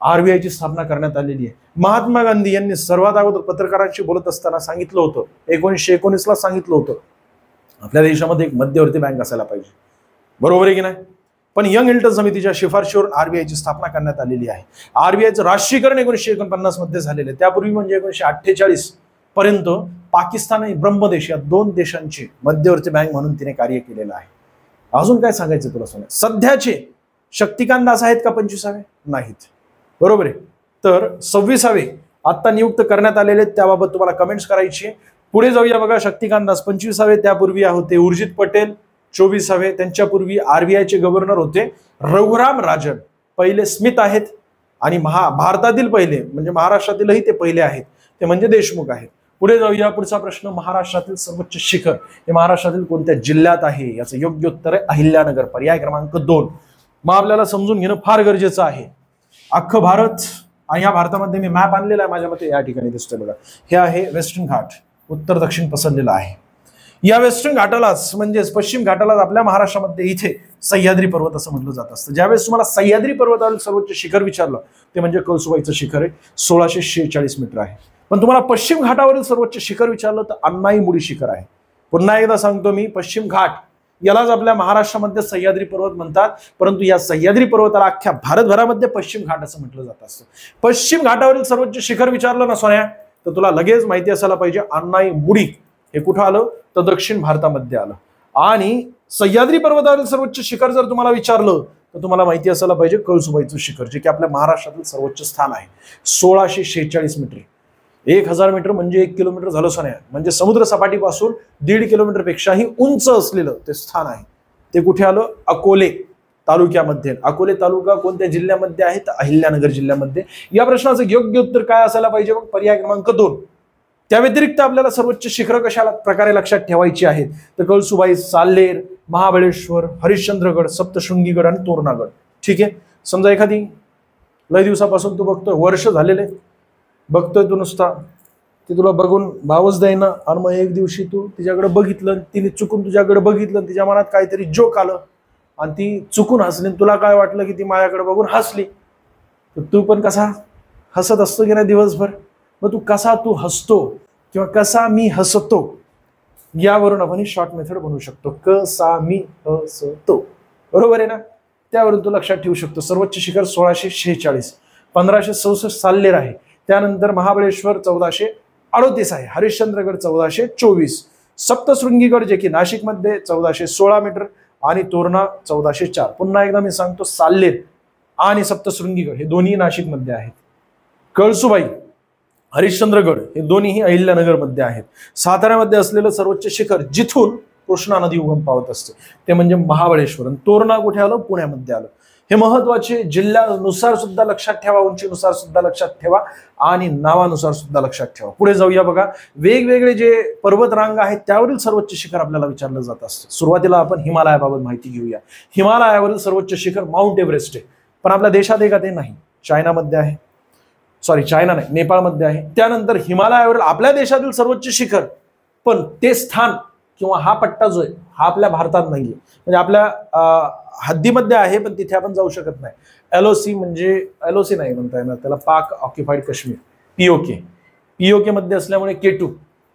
आरबीआयची स्थापना करण्यात आलेली आहे. महात्मा गांधी यांनी सर्वात अगोदर पत्रकारांशी बोलत असताना सांगितलं होतं, 1919ला सांगितलं होतं, आपल्या देशामध्ये एक मध्यवर्ती बँक असायला पाहिजे. बरोबर आहे की नाही? पण यंग हिल्टन समितीच्या शिफारशीवरून आरबीआयची स्थापना करण्यात आलेली आहे. आरबीआयचं राष्ट्रीयकरण 1949 मध्ये झालेलं आहे. त्यापूर्वी म्हणजे 1948 पर्यंत पाकिस्तान आणि ब्रह्मदेश या 2 देशांची मध्यवर्ती बँक म्हणून तिने कार्य केलेलं आहे. अजून काय सांगायचं तुला सोन्या? सध्याचे शक्तिकांत दास आहेत का 25वे? नाहीत. बरोबर आहे. तर 26वे आता नियुक्त करण्यात आलेले, त्याबाबत तुम्हाला कमेंट्स करायची. पुढे जाऊया बघा. शक्तिकांत दास 25वे, त्यापूर्वी होते उर्जित पटेल 24वे, त्यांच्यापूर्वी आरबीआयचे गव्हर्नर होते रघुराम राजन. पहिले स्मिथ आहेत आणि भारतातील पहिले म्हणजे महाराष्ट्रातीलही ते पहिले आहेत, ते म्हणजे देशमुख आहेत. पुढे जाऊया. पुढचा प्रश्न, महाराष्ट्रातील सर्वोच्च शिखर हे महाराष्ट्रातील कोणत्या जिल्ह्यात आहे? याचं योग्य उत्तर आहे अहिल्यानगर, पर्याय क्रमांक 2. मग आपल्याला समजून घेणं फार गरजेचं आहे. अख्खं भारत, आणि या भारतामध्ये मी मॅप आणलेला आहे माझ्या मते, या ठिकाणी दिसतोय बघा. हे आहे वेस्टर्न घाट, उत्तर दक्षिण पसरलेला आहे. या वेस्टर्न घाटालाच म्हणजेच पश्चिम घाटालाच आपल्या महाराष्ट्रामध्ये इथे सह्याद्री पर्वत असं म्हटलं जात असतं. ज्यावेळेस तुम्हाला सह्याद्री पर्वतावरील सर्वोच्च शिखर विचारलं ते म्हणजे कळसुबाईचं शिखर आहे, 1646 मीटर आहे. पण तुम्हाला पश्चिम घाटावरील सर्वोच्च शिखर विचारलं तर अन्नाईमुडी शिखर आहे. पुन्हा एकदा सांगतो मी, पश्चिम घाट यालाच आपल्या महाराष्ट्रामध्ये सह्याद्री पर्वत म्हणतात. परंतु या सह्याद्री पर्वताला अख्ख्या भारतभरामध्ये पश्चिम घाट असं म्हटलं जात असतं. पश्चिम घाटावरील सर्वोच्च शिखर विचारलं ना सोन्या, तर तुला लगेच माहिती असायला पाहिजे अन्नाईमुडी हे कुठं आलं तर दक्षिण भारतामध्ये आलं. आणि सह्याद्री पर्वतावरील सर्वोच्च शिखर जर तुम्हाला विचारलं तर तुम्हाला माहिती असायला पाहिजे कळसुबाईचं शिखर, जे की आपल्या महाराष्ट्रातील सर्वोच्च स्थान आहे. 1646 मीटर, 1000 मीटर म्हणजे 1 किलोमीटर झालं सोन्या. म्हणजे समुद्र सपाटीपासून 1.5 किलोमीटर पेक्षाही उंच असलेलं ते स्थान आहे. ते कुठे आलं? अकोले तालुक्यामध्ये. अकोले तालुका कोणत्या जिल्ह्यामध्ये आहे? तर अहिल्यानगर जिल्ह्यामध्ये. या प्रश्नाचं योग्य उत्तर काय असायला पाहिजे? मग पर्याय क्रमांक 2. त्या व्यतिरिक्त आपल्याला सर्वोच्च शिखर कशा प्रकारे लक्षात ठेवायची आहेत तर कळसुबाई, साल्हेर, महाबळेश्वर, हरिश्चंद्रगड, सप्तशृंगीगड आणि तोरणागड. ठीक आहे. समजा एखादी लय दिवसापासून तू बघतोय, वर्ष झालेले बघतोय तू नुसता, ती तुला बघून भावच द्यायना, आणि मग एक दिवशी तू तिच्याकडे बघितलं, तिने चुकून तुझ्याकडे बघितलं, तिच्या मनात काहीतरी जोक आलं आणि ती चुकून हसली, तुला काय वाटलं की ती माझ्याकडे बघून हसली, तर तू पण कसा हसत असतो की नाही दिवसभर. मग तू हसतो किंवा कसा मी हसतो यावरून आपण शॉर्ट मेथड बनवू शकतो. कसा मी हसतो, बरोबर आहे ना? त्यावरून तू लक्षात ठेवू शकतो. सर्वोच्च शिखर 1646, 1564 साल्हेर आहे. त्यानंतर महाबळेश्वर 1438 आहे. हरिश्चंद्रगड 1424, सप्तशृंगीगड जे की नाशिकमध्ये 1416 मीटर आणि तोरणा 1404. पुन्हा एकदा मी सांगतो, साल्हेर आणि सप्तशृंगीगड हे दोन्ही नाशिकमध्ये आहेत. कळसुबाई, हरिश्चंद्रगड हे दोन्हीही अहिल्यानगरमध्ये आहेत. साताऱ्यामध्ये असलेलं सर्वोच्च शिखर जिथून कृष्णा नदी उगम पावत असते ते म्हणजे महाबळेश्वर. तोरणा कुठे आलं? पुण्यामध्ये आलं. हे महत्वाचे जिल्ह्यानुसार सुद्धा लक्षात ठेवा, उंचीनुसार सुद्धा लक्षात ठेवा आणि नावानुसार सुद्धा लक्षात ठेवा. पुढे जाऊया बघा. वेगवेगळे जे पर्वत रांग आहेत त्यावरील सर्वोच्च शिखर आपल्याला विचारलं जात असतं. सुरुवातीला आपण हिमालयाबाबत माहिती घेऊया. हिमालयावरील सर्वोच्च शिखर माउंट एव्हरेस्ट आहे, पण आपल्या देशात आहे का ते नाही. चायनामध्ये आहे, सॉरी चायना नाही, नेपाळमध्ये आहे. त्यानंतर हिमालयावरील आपल्या देशातील सर्वोच्च शिखर, पण ते स्थान किंवा हा पट्टा जो आहे हा आपल्या भारतात नाहीये, म्हणजे आपल्या हद्दीमध्ये आहे पण तिथे आपण जाऊ शकत नाही. LOC म्हणजे LOC नाही म्हणता येणार त्याला, पाक ऑक्युपाईड काश्मीर, POK मध्ये असल्यामुळे K2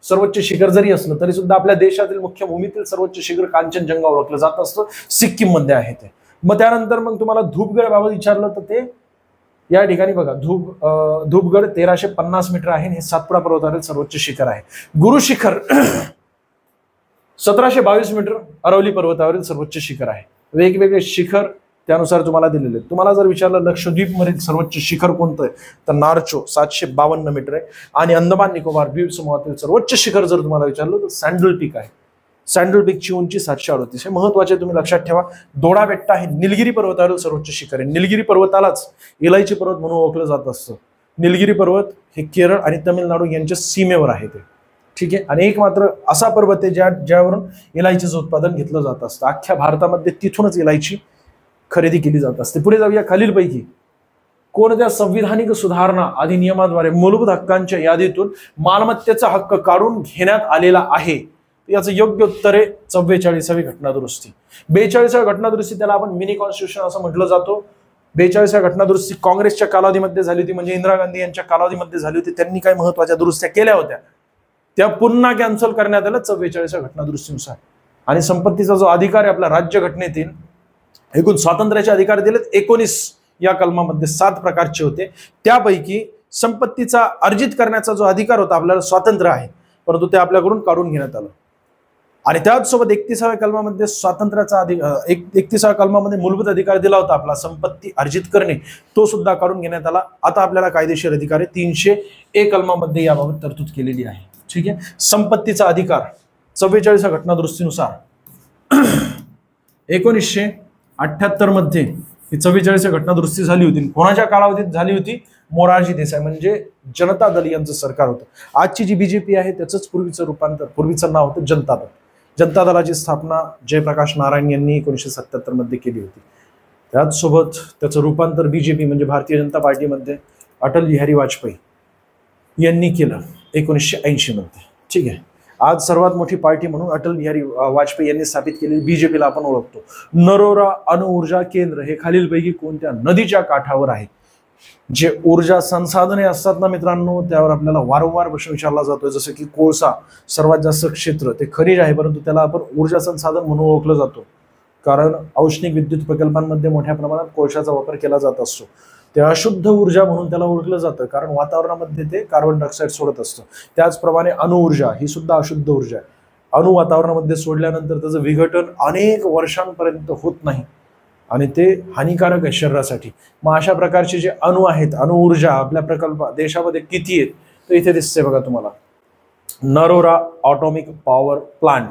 सर्वोच्च शिखर जरी असलं तरी सुद्धा आपल्या देशातील मुख्य भूमीतील सर्वोच्च शिखर कांचनजंगा ओळखलं जात असतं. सिक्कीम मध्ये आहे ते. मग त्यानंतर मग तुम्हाला धूपगड बाबत विचारलं तर ते या ठिकाणी बघा, धूपगड 1350 मीटर आहे. हे सातपुडा पर्वतावरील सर्वोच्च शिखर आहे. गुरु शिखर 1722 मीटर अरवली पर्वतावरील सर्वोच्च शिखर आहे. वेगवेगळे शिखर त्यानुसार तुम्हाला दिलेले. तुम्हाला जर विचारलं लक्षद्वीप मधील सर्वोच्च शिखर कोणतं आहे तर नार्चो 752 मीटर आहे. आणि अंदमान निकोबार द्वीप समूहातील सर्वोच्च शिखर जर तुम्हाला विचारलं तर सँडल पीक आहे. सँडल पीकची उंची 738 हे महत्वाचे तुम्ही लक्षात ठेवा. दोडा बेट्टा हे निलगिरी पर्वतावरील सर्वोच्च शिखर आहे. निलगिरी पर्वतालाच इलायची पर्वत म्हणून ओळखलं जात असतं. निलगिरी पर्वत हे केरळ आणि तमिळनाडू यांच्या सीमेवर आहे ते, ठीक आहे. आणि एक मात्र असा पर्वत आहे ज्यावरून इलायचीचं उत्पादन घेतलं जात असतं. अख्ख्या भारतामध्ये तिथूनच इलायची खरेदी केली जात असते. पुढे जाऊया. खालीलपैकी कोणत्या संविधानिक सुधारणा अधिनियमाद्वारे मूलभूत हक्कांच्या यादीतून मालमत्तेचा हक्क काढून घेण्यात आलेला आहे? याचं योग्य उत्तर आहे 44वी घटनादुरुस्ती. 42व्या घटनादुरुस्ती त्याला आपण मिनी कॉन्स्टिट्यूशन असं म्हटलं जातो. 42व्या घटनादुरुस्ती काँग्रेसच्या कालावधीमध्ये झाली होती, म्हणजे इंदिरा गांधी यांच्या कालावधीमध्ये झाली होती. त्यांनी काही महत्वाच्या दुरुस्त्या केल्या होत्या, त्या पुन्हा कॅन्सल करण्यात आल्या 44व्या घटनादुरुस्तीनुसार. आणि संपत्तीचा जो अधिकार आहे आपल्या राज्यघटनेतील, एकूण स्वातंत्र्याचे अधिकार दिलेत 19 या कलमामध्ये 7 प्रकारचे होते. त्यापैकी संपत्तीचा अर्जित करण्याचा जो अधिकार होता आपल्याला स्वातंत्र्य आहे, परंतु ते आपल्याकडून काढून घेण्यात आलं. आणि त्याचसोबत 31व्या कलमामध्ये स्वातंत्र्याचा 31व्या कलमामध्ये मूलभूत अधिकार दिला होता आपला संपत्ती अर्जित करणे, तो सुद्धा काढून घेण्यात आला. आता आपल्याला कायदेशीर अधिकार आहे 301 कलमामध्ये याबाबत तरतूद केलेली आहे, ठीक आहे. संपत्तीचा अधिकार 44व्या घटनादुरुस्तीनुसार 1978 मध्ये ही 44व्या घटनादुरुस्ती झाली होती. कोणाच्या कालावधीत झाली होती? मोरारजी देसाई, म्हणजे जनता दल यांचं सरकार होतं. आजची जी BJP आहे त्याचंच पूर्वीचं रूपांतर, पूर्वीचं नाव होतं जनता दल. जनता दलाची स्थापना जयप्रकाश नारायण यांनी 1977 मध्ये केली होती. त्याचसोबत त्याचं रूपांतर BJP म्हणजे भारतीय जनता पार्टीमध्ये अटल बिहारी वाजपेयी यांनी केलं 1980 मध्ये, ठीक आहे. आज सर्वात मोठी पार्टी म्हणून अटल बिहारी वाजपेयी यांनी स्थापित केलेली BJPला आपण ओळखतो. नरोरा अणुऊर्जा केंद्र हे खालीलपैकी कोणत्या नदीच्या काठावर आहे? जे ऊर्जा संसाधने असतात ना मित्रांनो, त्यावर आपल्याला वारंवार प्रश्न विचारला जातोय. जसं की कोळसा सर्वात जास्त क्षेत्र ते खनिज आहे, परंतु त्याला आपण ऊर्जा संसाधन म्हणून ओळखलं जातो, कारण औष्णिक विद्युत प्रकल्पांमध्ये मोठ्या प्रमाणात कोळशाचा वापर केला जात असतो. ते अशुद्ध ऊर्जा म्हणून त्याला ओळखलं जातं, कारण वातावरणामध्ये ते कार्बन डायऑक्साईड सोडत असतं. त्याचप्रमाणे अणुऊर्जा ही सुद्धा अशुद्ध ऊर्जा आहे. अणु वातावरणामध्ये सोडल्यानंतर त्याचं विघटन अनेक वर्षांपर्यंत होत नाही आणि ते हानिकारक आहे शरीरासाठी. मग अशा प्रकारचे जे अणु आहेत, अणुऊर्जा आपल्या प्रकल्प देशामध्ये किती आहेत तर इथे दिसते बघा तुम्हाला. नरोरा ऑटॉमिक पॉवर प्लांट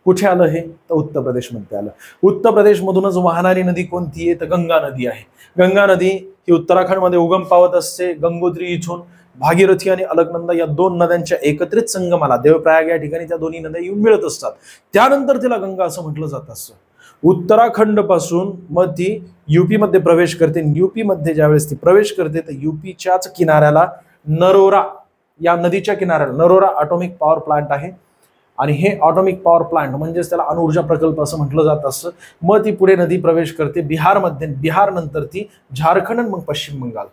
कुठे आलं? हे तर उत्तर प्रदेशमध्ये आलं. उत्तर प्रदेशमधूनच वाहणारी नदी कोणती आहे तर गंगा नदी आहे. गंगा नदी ही उत्तराखंडमध्ये उगम पावत असते. गंगोत्री इथून भागीरथी आणि अलकनंदा या 2 नद्यांच्या एकत्रित संगमाला देवप्रयाग या ठिकाणी त्या दोन्ही नद्या येऊन मिळत असतात. त्यानंतर तिला गंगा असं म्हटलं जात असतं. उत्तराखंड पासून मग ती UP मध्ये प्रवेश करते. UP मध्ये ज्यावेळेस ती प्रवेश करते तर UPच्याच किनाऱ्याला नरोरा या नदीच्या किनाऱ्याला नरोरा ऑटॉमिक पॉवर प्लांट आहे. आणि हे ऑटॉमिक पॉवर प्लांट म्हणजेच त्याला अणुऊर्जा प्रकल्प असं म्हटलं जात असतं. मग ती पुढे नदी प्रवेश करते बिहारमध्ये. बिहार नंतर ती झारखंड आणि मग पश्चिम बंगाल,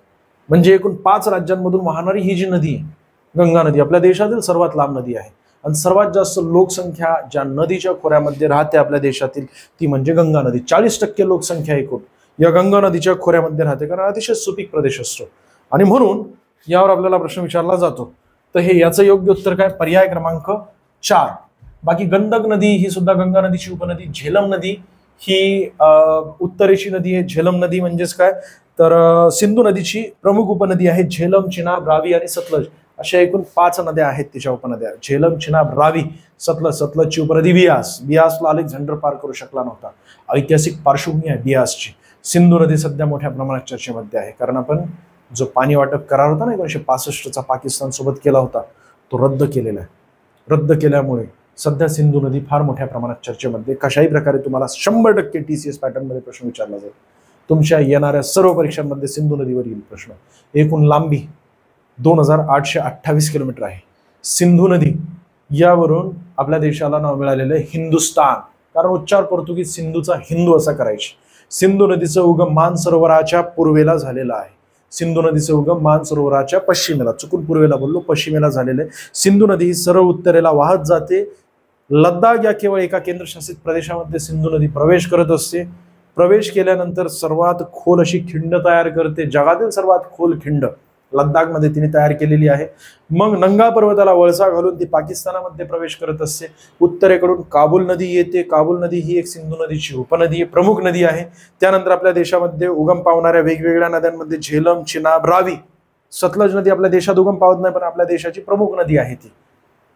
म्हणजे एकूण 5 राज्यांमधून वाहणारी ही जी नदी आहे गंगा नदी आपल्या देशातील सर्वात लांब नदी आहे. आणि सर्वात जास्त लोकसंख्या ज्या नदीच्या खोऱ्यामध्ये राहते आपल्या देशातील ती म्हणजे गंगा नदी. 40% लोकसंख्या एकूण या गंगा नदीच्या खोऱ्यामध्ये राहते, कारण अतिशय सुपीक प्रदेश असतो. आणि म्हणून यावर आपल्याला प्रश्न विचारला जातो. तर हे याचं योग्य उत्तर काय? पर्याय क्रमांक 4. बाकी गंडक नदी ही सुद्धा गंगा नदीची उपनदी. झेलम नदी ही उत्तरेची नदी आहे. झेलम नदी म्हणजेच काय तर सिंधू नदीची प्रमुख उपनदी आहे. झेलम, चिनाब, रावी आणि सतलज अशा एकूण 5 नद्या आहेत तिच्या उपनद्या. झेलम, चिनाब, रावी, सतलज. सतलजची उपनदी बियास. बियासला अलेक्झांडर पार करू शकला नव्हता. ऐतिहासिक पार्श्वभूमी आहे बियासची. सिंधू नदी सध्या मोठ्या प्रमाणात चर्चेमध्ये आहे, कारण आपण जो पाणी वाटप करार होता ना 1965चा पाकिस्तान सोबत केला होता तो रद्द केलेला आहे. रद्द केल्यामुळे सध्या सिंधू नदी फार मोठ्या प्रमाणात चर्चेमध्ये. कशाही प्रकारे तुम्हाला 100% TCS पॅटर्नमध्ये प्रश्न विचारला जाईल. तुमच्या येणाऱ्या सर्व परीक्षांमध्ये सिंधू नदीवर येईल प्रश्न. एकूण लांबी 2828 किलोमीटर आहे. सिंधू नदी यावरून आपल्या देशाला नाव मिळालेलं आहे हिंदुस्तान, कारण उच्चार पोर्तुगीज सिंधूचा हिंदू असा करायचे. सिंधू नदीचं उगम मानसरोवराच्या पूर्वेला झालेला आहे. सिंधू नदीचं उगम मानसरोवराच्या पश्चिमेला, चुकून पूर्वेला बोललो, पश्चिमेला झालेले. सिंधू नदी ही सरळ उत्तरेला वाहत जाते. लडाख या केवळ एका केंद्रशासित प्रदेशामध्ये सिंधू नदी प्रवेश करत असते. प्रवेश केल्यानंतर सर्वात खोल अशी खिंड तयार करते. जगातील सर्वात खोल खिंड लडाखमध्ये तिने तयार केलेली आहे. मग नंगा पर्वताला वळसा घालून ती पाकिस्तानामध्ये प्रवेश करत असते. उत्तरेकडून काबुल नदी येते. काबुल नदी ही एक सिंधू नदीची उपनदी आहे, प्रमुख नदी आहे. त्यानंतर आपल्या देशामध्ये उगम पावणाऱ्या वेगवेगळ्या नद्यांमध्ये झेलम, चिनाब, रावी, सतलज नदी आपल्या देशात उगम पावत नाही, पण आपल्या देशाची प्रमुख नदी आहे ती.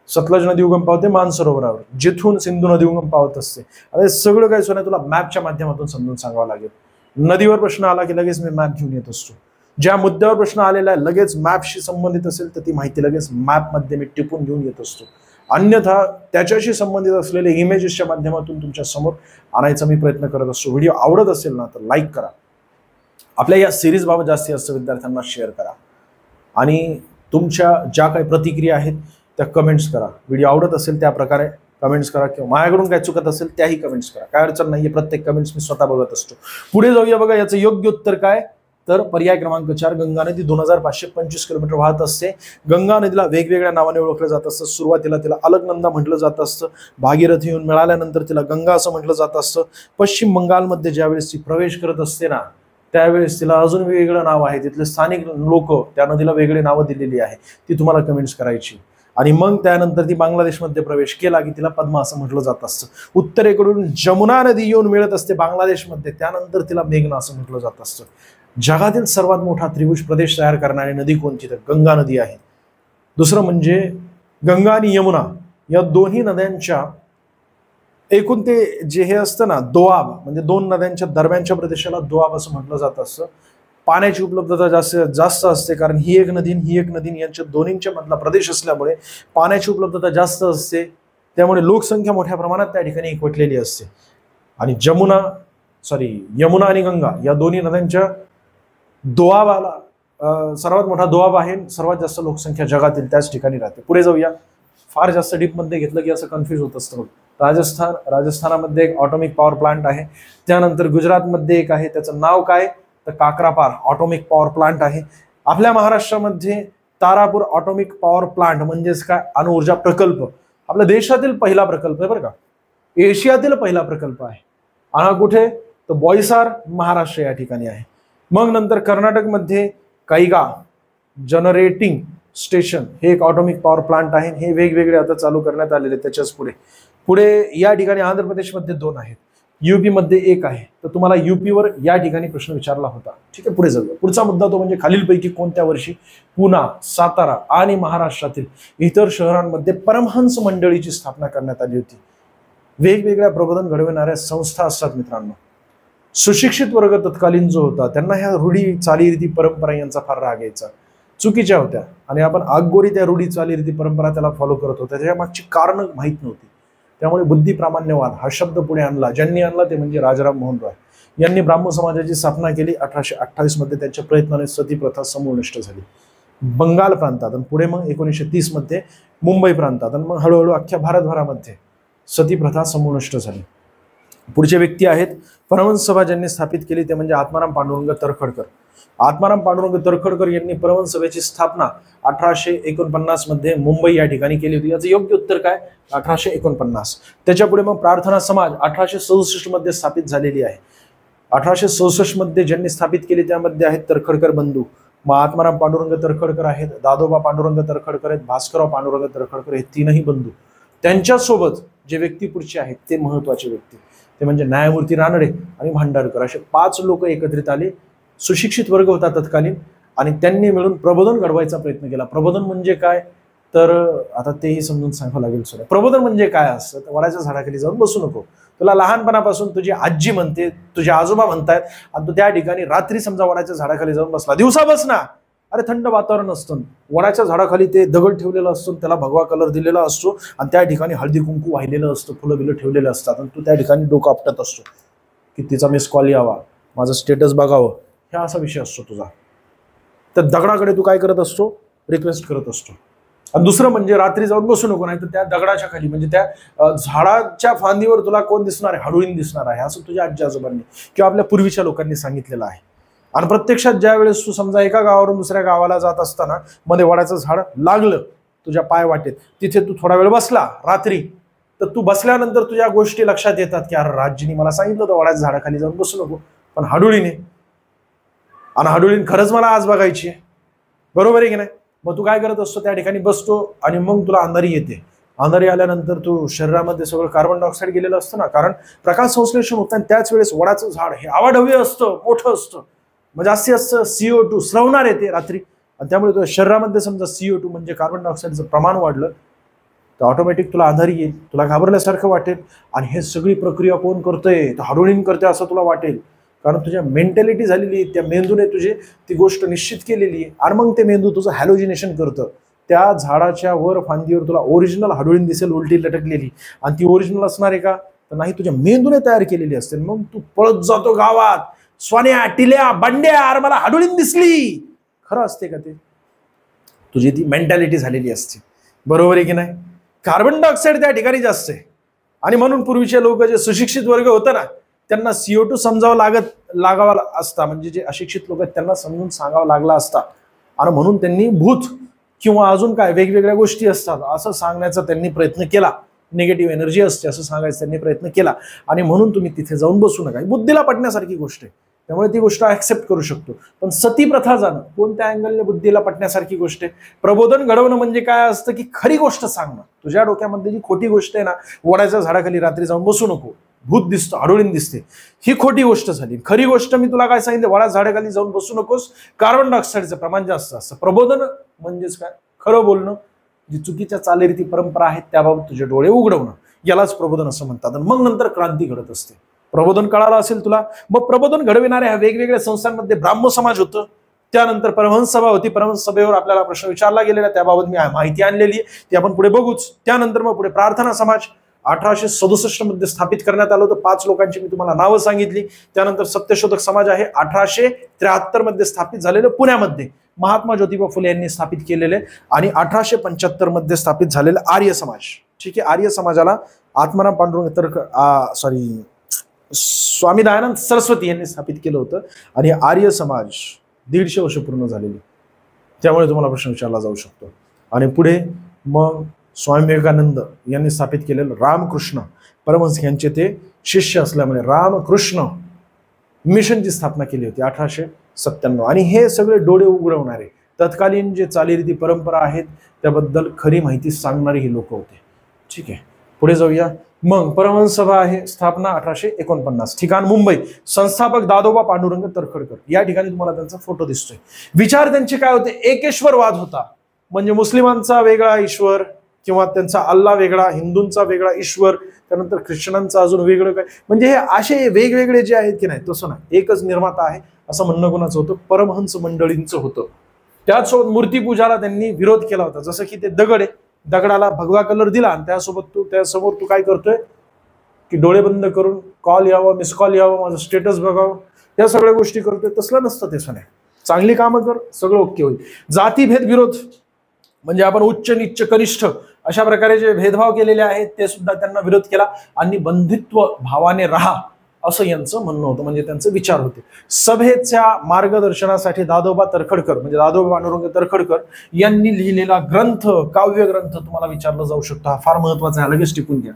सतलज नदी उगम पावते मानसरोवरावर, जिथून सिंधू नदी उगम पावत असते. आता सगळं काय सोनं तुला मॅपच्या माध्यमातून समजून सांगावं लागेल. नदीवर प्रश्न आला की लगेच मी मॅप घेऊन येत असतो. ज्या मुद्द्यावर प्रश्न आलेला आहे लगेच मॅपशी संबंधित असेल तर ती माहिती लगेच मॅपमध्ये मी टिपून घेऊन येत असतो. अन्यथा त्याच्याशी संबंधित असलेले इमेजेसच्या माध्यमातून तुमच्या समोर आणायचा मी प्रयत्न करत असतो. व्हिडिओ आवडत असेल ना तर लाईक करा. आपल्या या सिरीज बाबत जास्तीत जास्त विद्यार्थ्यांना शेअर करा आणि तुमच्या ज्या काही प्रतिक्रिया आहेत त्या कमेंट्स करा. व्हिडिओ आवडत असेल त्या प्रकारे कमेंट्स करा, किंवा माझ्याकडून काय चुकत असेल त्याही कमेंट्स करा. काय अडचण नाहीये, प्रत्येक कमेंट्स मी स्वतः बघत असतो. पुढे जाऊया. बघा याचं योग्य उत्तर काय, तर पर्याय क्रमांक 4 गंगा नदी 2525 किलोमीटर वाहत असते. गंगा नदीला वेगवेगळ्या नावाने ओळखलं जात असतं. सुरुवातीला तिला अलकनंदा म्हटलं जात असतं. भागीरथी येऊन मिळाल्यानंतर तिला गंगा असं म्हटलं जात असतं. पश्चिम बंगालमध्ये ज्यावेळेस ती प्रवेश करत असते ना त्यावेळेस तिला अजून वेगवेगळं नाव आहे. तिथले स्थानिक लोक त्या नदीला वेगळे नावं दिलेली आहे, ती तुम्हाला कमेंट्स करायची. आणि मग त्यानंतर ती बांगलादेशमध्ये प्रवेश केला की तिला पद्मा असं म्हटलं जात असतं. उत्तरेकडून जमुना नदी येऊन मिळत असते बांगलादेशमध्ये, त्यानंतर तिला मेघना असं म्हटलं जात असतं. जगातील सर्वात मोठा त्रिभुज प्रदेश तयार करणारी नदी कोणती, तर गंगा नदी आहे. दुसरं म्हणजे गंगा आणि यमुना या दोन्ही नद्यांच्या एकूण ते जे हे असतं ना दोआब, म्हणजे दोन नद्यांच्या दरम्यानच्या प्रदेशाला दोआब असं म्हटलं जात असतं. पाण्याची उपलब्धता जास्त असते, कारण ही एक नदी यांच्या दोन्हींच्या मधला प्रदेश असल्यामुळे पाण्याची उपलब्धता जास्त असते. त्यामुळे लोकसंख्या मोठ्या प्रमाणात त्या ठिकाणी एकवटलेली असते. आणि यमुना आणि गंगा या दोन्ही नद्यांच्या दोआबाला सर्वात मोठा दोआब आहे. सर्वात जास्त लोकसंख्या जगातील त्याच ठिकाणी राहते. पुढे जाऊया. फार जास्त डीपमध्ये घेतलं की असं कन्फ्युज होत असतं. राजस्थानामध्ये एक ऑटोमिक पॉवर प्लांट आहे. त्यानंतर गुजरातमध्ये एक आहे, त्याचं नाव काय तर काकरापार ऑटोमिक पॉवर प्लांट आहे. आपल्या महाराष्ट्रामध्ये तारापूर ऑटोमिक पॉवर प्लांट म्हणजेच काय अणुऊर्जा प्रकल्प आपल्या देशातील पहिला प्रकल्प आहे बरं का, एशियातील पहिला प्रकल्प आहे. आणि हा कुठे तर बोईसार महाराष्ट्र या ठिकाणी आहे. मग नंतर कर्नाटकमध्ये कैगा जनरेटिंग स्टेशन हे एक ऑटोमिक पॉवर प्लांट आहे. हे वेगवेगळे आता चालू करण्यात आलेले. त्याच्याच पुढे या ठिकाणी आंध्र प्रदेशमध्ये 2 आहेत, युपी मध्ये 1 आहे. तर तुम्हाला युपीवर या ठिकाणी प्रश्न विचारला होता. ठीक आहे, पुढे जाऊया. पुढचा मुद्दा तो म्हणजे खालीलपैकी कोणत्या वर्षी पुणा, सातारा आणि महाराष्ट्रातील इतर शहरांमध्ये परमहंस मंडळीची स्थापना करण्यात आली होती. वेगवेगळ्या प्रबोधन घडविणाऱ्या संस्था असतात मित्रांनो. सुशिक्षित वर्ग तत्कालीन जो होता त्यांना ह्या रूढी, चालीरीती, परंपरा यांचा फार राग यायचा, चुकीच्या होत्या. आणि आपण आगगोरी त्या रूढी, चालीरीती, परंपरा त्याला फॉलो करत होत्या. त्याच्या मागची कारणं माहीत नव्हती. त्यामुळे बुद्धी प्रामाण्यवाद हा शब्द पुढे आणला. ज्यांनी आणला ते म्हणजे राजाराम मोहन रॉय यांनी ब्राह्मण समाजाची स्थापना केली. 1828 मध्ये त्यांच्या प्रयत्नाने सती प्रथा समूळ नष्ट झाली बंगाल प्रांतात, आणि पुढे मग 1930 मध्ये मुंबई प्रांतात, आणि मग हळूहळू अख्ख्या भारतभरामध्ये सती प्रथा समूळ नष्ट झाली. पुढचे व्यक्ती आहेत परमहंस सभा ज्यांनी स्थापित केली ते म्हणजे आत्माराम पांडुरंग तर्खडकर. आत्माराम पांडुरंग तर्खडकर यांनी परमहंस सभेची स्थापना 1849 मध्ये मुंबई या ठिकाणी केली होती. याचं योग्य उत्तर काय 1849. त्याच्या पुढे मग प्रार्थना समाज 1867 मध्ये स्थापित झालेली आहे. 1867 मध्ये ज्यांनी स्थापित केली त्यामध्ये आहेत तर्खडकर बंधू. मग आत्माराम पांडुरंग तर्खडकर आहेत, दादोबा पांडुरंग तर्खडकर आहेत, भास्करराव पांडुरंग तर्खडकर, हे तीनही बंधू. त्यांच्यासोबत जे व्यक्ती पुढचे आहेत ते महत्वाचे व्यक्ती, ते म्हणजे न्यायमूर्ती रानडे आणि भांडारकर, असे 5 लोक एकत्रित आले. सुशिक्षित वर्ग होता तत्कालीन, आणि त्यांनी मिळून प्रबोधन घडवायचा प्रयत्न केला. प्रबोधन म्हणजे काय तर आता तेही समजून सांगावं लागेल सोन्या. प्रबोधन म्हणजे काय असतं, तर वडाच्या झाडाखाली जाऊन बसू नको. तुला लहानपणापासून तुझी आजी म्हणते, तुझे आजोबा म्हणतायत, आणि तू त्या ठिकाणी रात्री समजा वडाच्या झाडाखाली जाऊन बसला, दिवसा बस ना. अरे थंड वातावरण असतं, वडाच्या झाडाखाली ते दगड ठेवलेलं असतो, त्याला भगवा कलर दिलेला असतो, आणि त्या ठिकाणी हळदी कुंकू वाहिलेलं असतं, फुलं बिलं ठेवलेलं असतात, आणि तू त्या ठिकाणी डोकं आपटत असतो की तिचा मिस कॉल यावा, माझं स्टेटस बघावं, हा असा विषय असतो तुझा. तर दगडाकडे तू काय करत असतो, रिक्वेस्ट करत असतो. आणि दुसरं म्हणजे रात्री जाऊन बसू नको, नाही तर त्या दगडाच्या खाली म्हणजे त्या झाडाच्या फांदीवर तुला कोण दिसणार आहे, हडुळीन दिसणार आहे, असं तुझ्या आजी आजोबांनी किंवा आपल्या पूर्वीच्या लोकांनी सांगितलेलं आहे. आणि प्रत्यक्षात ज्या वेळेस तू समजा एका गावावरून दुसऱ्या गावाला जात असताना मध्ये वडाचं झाड लागलं तुझ्या पाय वाटेत, तिथे तू थोडा वेळ बसला रात्री, तर तू बसल्यानंतर तुझ्या गोष्टी लक्षात येतात की अरे राजीने मला सांगितलं होतं वडाच्या झाडाखाली जाऊन बसू नको, पण हडुळीने, आणि हडुळीन खरंच मला आज बघायची आहे, बरोबर आहे की नाही. मग तू काय करत असतो, त्या ठिकाणी बसतो, आणि मग तुला अंधारी येते. अंधारी आल्यानंतर तू शरीरामध्ये सगळं कार्बन डायऑक्साईड गेलेलं असतं ना, कारण प्रकाश संश्लेषण होतं, आणि त्याच वेळेस वडाचं झाड हे आवाढव्य असतं, मोठं असतं, मग जास्ती असतं CO2 स्रवणार येते रात्री, आणि त्यामुळे तुझ्या शरीरामध्ये समजा CO2 म्हणजे कार्बन डायऑक्साईडचं प्रमाण वाढलं तर ऑटोमॅटिक तुला अंधारी येईल, तुला घाबरल्यासारखं वाटेल. आणि हे सगळी प्रक्रिया कोण करतोय, तर हडुळीन करतोय असं तुला वाटेल, कारण तुझ्या मेंटॅलिटी झालेली आहे, त्या मेंदूने तुझे ती गोष्ट निश्चित केलेली आहे. आणि मग ते मेंदू तुझं हॅलोजिनेशन करतं, त्या झाडाच्या वर फांदीवर तुला ओरिजिनल हडुळीन दिसेल उलटी लटकलेली, आणि ती ओरिजिनल असणार आहे का, तर नाही, तुझ्या मेंदूने तयार केलेली असते. मग तू पळत जातो गावात, स्वान्या टिल्या बंड्या, अरे मला हडुळीन दिसली. खरं असते का ते, तुझी ती मेंटॅलिटी झालेली असते, बरोबर आहे की नाही. कार्बन डायऑक्साईड त्या ठिकाणी जास्त आहे, आणि म्हणून पूर्वीचे लोक जे सुशिक्षित वर्ग होतं ना, त्यांना CO2 समजावं लागावा असता, म्हणजे जे अशिक्षित लोक आहेत त्यांना समजून सांगावं लागला असता, आणि म्हणून त्यांनी भूत किंवा अजून काय वेगवेगळ्या गोष्टी असतात असं सांगण्याचा त्यांनी प्रयत्न केला, निगेटिव्ह एनर्जी असते असं सांगायचा त्यांनी प्रयत्न केला. आणि म्हणून तुम्ही तिथे जाऊन बसू नका, बुद्धीला पटण्यासारखी गोष्ट आहे, त्यामुळे ती गोष्ट ऍक्सेप्ट करू शकतो. पण सती प्रथा जाणं कोणत्या अँगलने बुद्धीला पटण्यासारखी गोष्ट आहे. प्रबोधन घडवणं म्हणजे काय असतं की खरी गोष्ट सांगणं, तुझ्या डोक्यामध्ये जी खोटी गोष्ट आहे ना, वडाच्या झाडाखाली रात्री जाऊन बसू नको, भूत दिसतो, हडुळीन दिसते, ही खोटी गोष्ट झाली. खरी गोष्ट मी तुला काय सांगितलं, वडाच्या झाडाखाली जाऊन बसू नकोस, कार्बन डायऑक्साईडचं प्रमाण जास्त असतं. प्रबोधन म्हणजेच काय, खरं बोलणं, जी चुकीच्या चालीरीती परंपरा आहेत त्याबाबत तुझे डोळे उघडवणं, यालाच प्रबोधन असं म्हणतात. आणि मग नंतर क्रांती घडत असते. प्रबोधन कळालं असेल तुला. मग प्रबोधन घडविणाऱ्या ह्या वेगवेगळ्या संस्थांमध्ये ब्राह्म समाज होतं, त्यानंतर परमहंस सभा होती, परमहंस सभेवर आपल्याला प्रश्न विचारला गेलेला, त्याबाबत मी माहिती आणलेली आहे, ती आपण पुढे बघूच. त्यानंतर मग पुढे प्रार्थना समाज 1867 मध्ये स्थापित करण्यात आलं होतं. 5 लोकांची मी तुम्हाला नावं सांगितली. त्यानंतर सत्यशोधक समाज आहे 1873 मध्ये स्थापित झालेलं पुण्यामध्ये, महात्मा ज्योतिबा फुले यांनी स्थापित केलेले. आणि 1875 मध्ये स्थापित झालेलं आर्य समाज. ठीक आहे, आर्य समाजाला आत्माराम पांडुरंग स्वामी दयानंद सरस्वती यांनी स्थापित केलं होतं. आणि आर्य समाज 150 वर्ष पूर्ण झालेली, त्यामुळे तुम्हाला प्रश्न विचारला जाऊ शकतो. आणि पुढे मग स्वामी विवेकानंद यांनी स्थापित केलेलं रामकृष्ण परमहंस यांचे ते शिष्य असल्यामुळे रामकृष्ण मिशनची स्थापना केली होती 1897. आणि हे सगळे डोळे उघडवणारे तत्कालीन जे चालीरीती परंपरा आहेत त्याबद्दल खरी माहिती सांगणारे ही लोक होते. ठीक आहे, पुढे जाऊया. मग परमहंस सभा आहे स्थापना 1849, ठिकाण मुंबई, संस्थापक दादोबा पांडुरंग तरखडकर. या ठिकाणी तुम्हाला त्यांचा फोटो दिसतोय. विचार त्यांचे काय होते, एकेश्वरवाद होता, म्हणजे मुस्लिमांचा वेगळा ईश्वर किंवा त्यांचा अल्ला वेगळा, हिंदूंचा वेगळा ईश्वर, त्यानंतर ख्रिश्चनांचा अजून वेगळं काय, म्हणजे हे असे वेगवेगळे जे आहेत की नाही, तसं नाही, एकच निर्माता आहे असं म्हणणं कोणाचं होतं, परमहंस मंडळींचं होतं. त्याचसोबत मूर्तीपूजाला त्यांनी विरोध केला होता. जसं की ते दगड आहे, दगडाला भगवा कलर दिला आणि त्यासोबत त्यासमोर तू काय करतोय की डोळे बंद करून कॉल यावं, मिस कॉल यावं, माझं स्टेटस बघावं, या सगळ्या गोष्टी करतोय. तसलं नसतं, तसं नाही. चांगली कामं कर, सगळं ओके होईल. जातीभेद विरोध म्हणजे आपण उच्च नीच कनिष्ठ अशा प्रकारे जे भेदभाव केलेले आहेत ते सुद्धा त्यांना विरोध केला. आणि बंधुत्व भावाने राहा असं यांचं म्हणणं होतं, म्हणजे त्यांचे विचार होते. सभेच्या मार्गदर्शनासाठी दादोबा तरखडकर म्हणजे दादोबा पांडुरंग तरखडकर यांनी लिहिलेला ग्रंथ, काव्य ग्रंथ तुम्हाला विचारला जाऊ शकतो. हा फार महत्वाचा आहे, लगेच टिपून घ्या,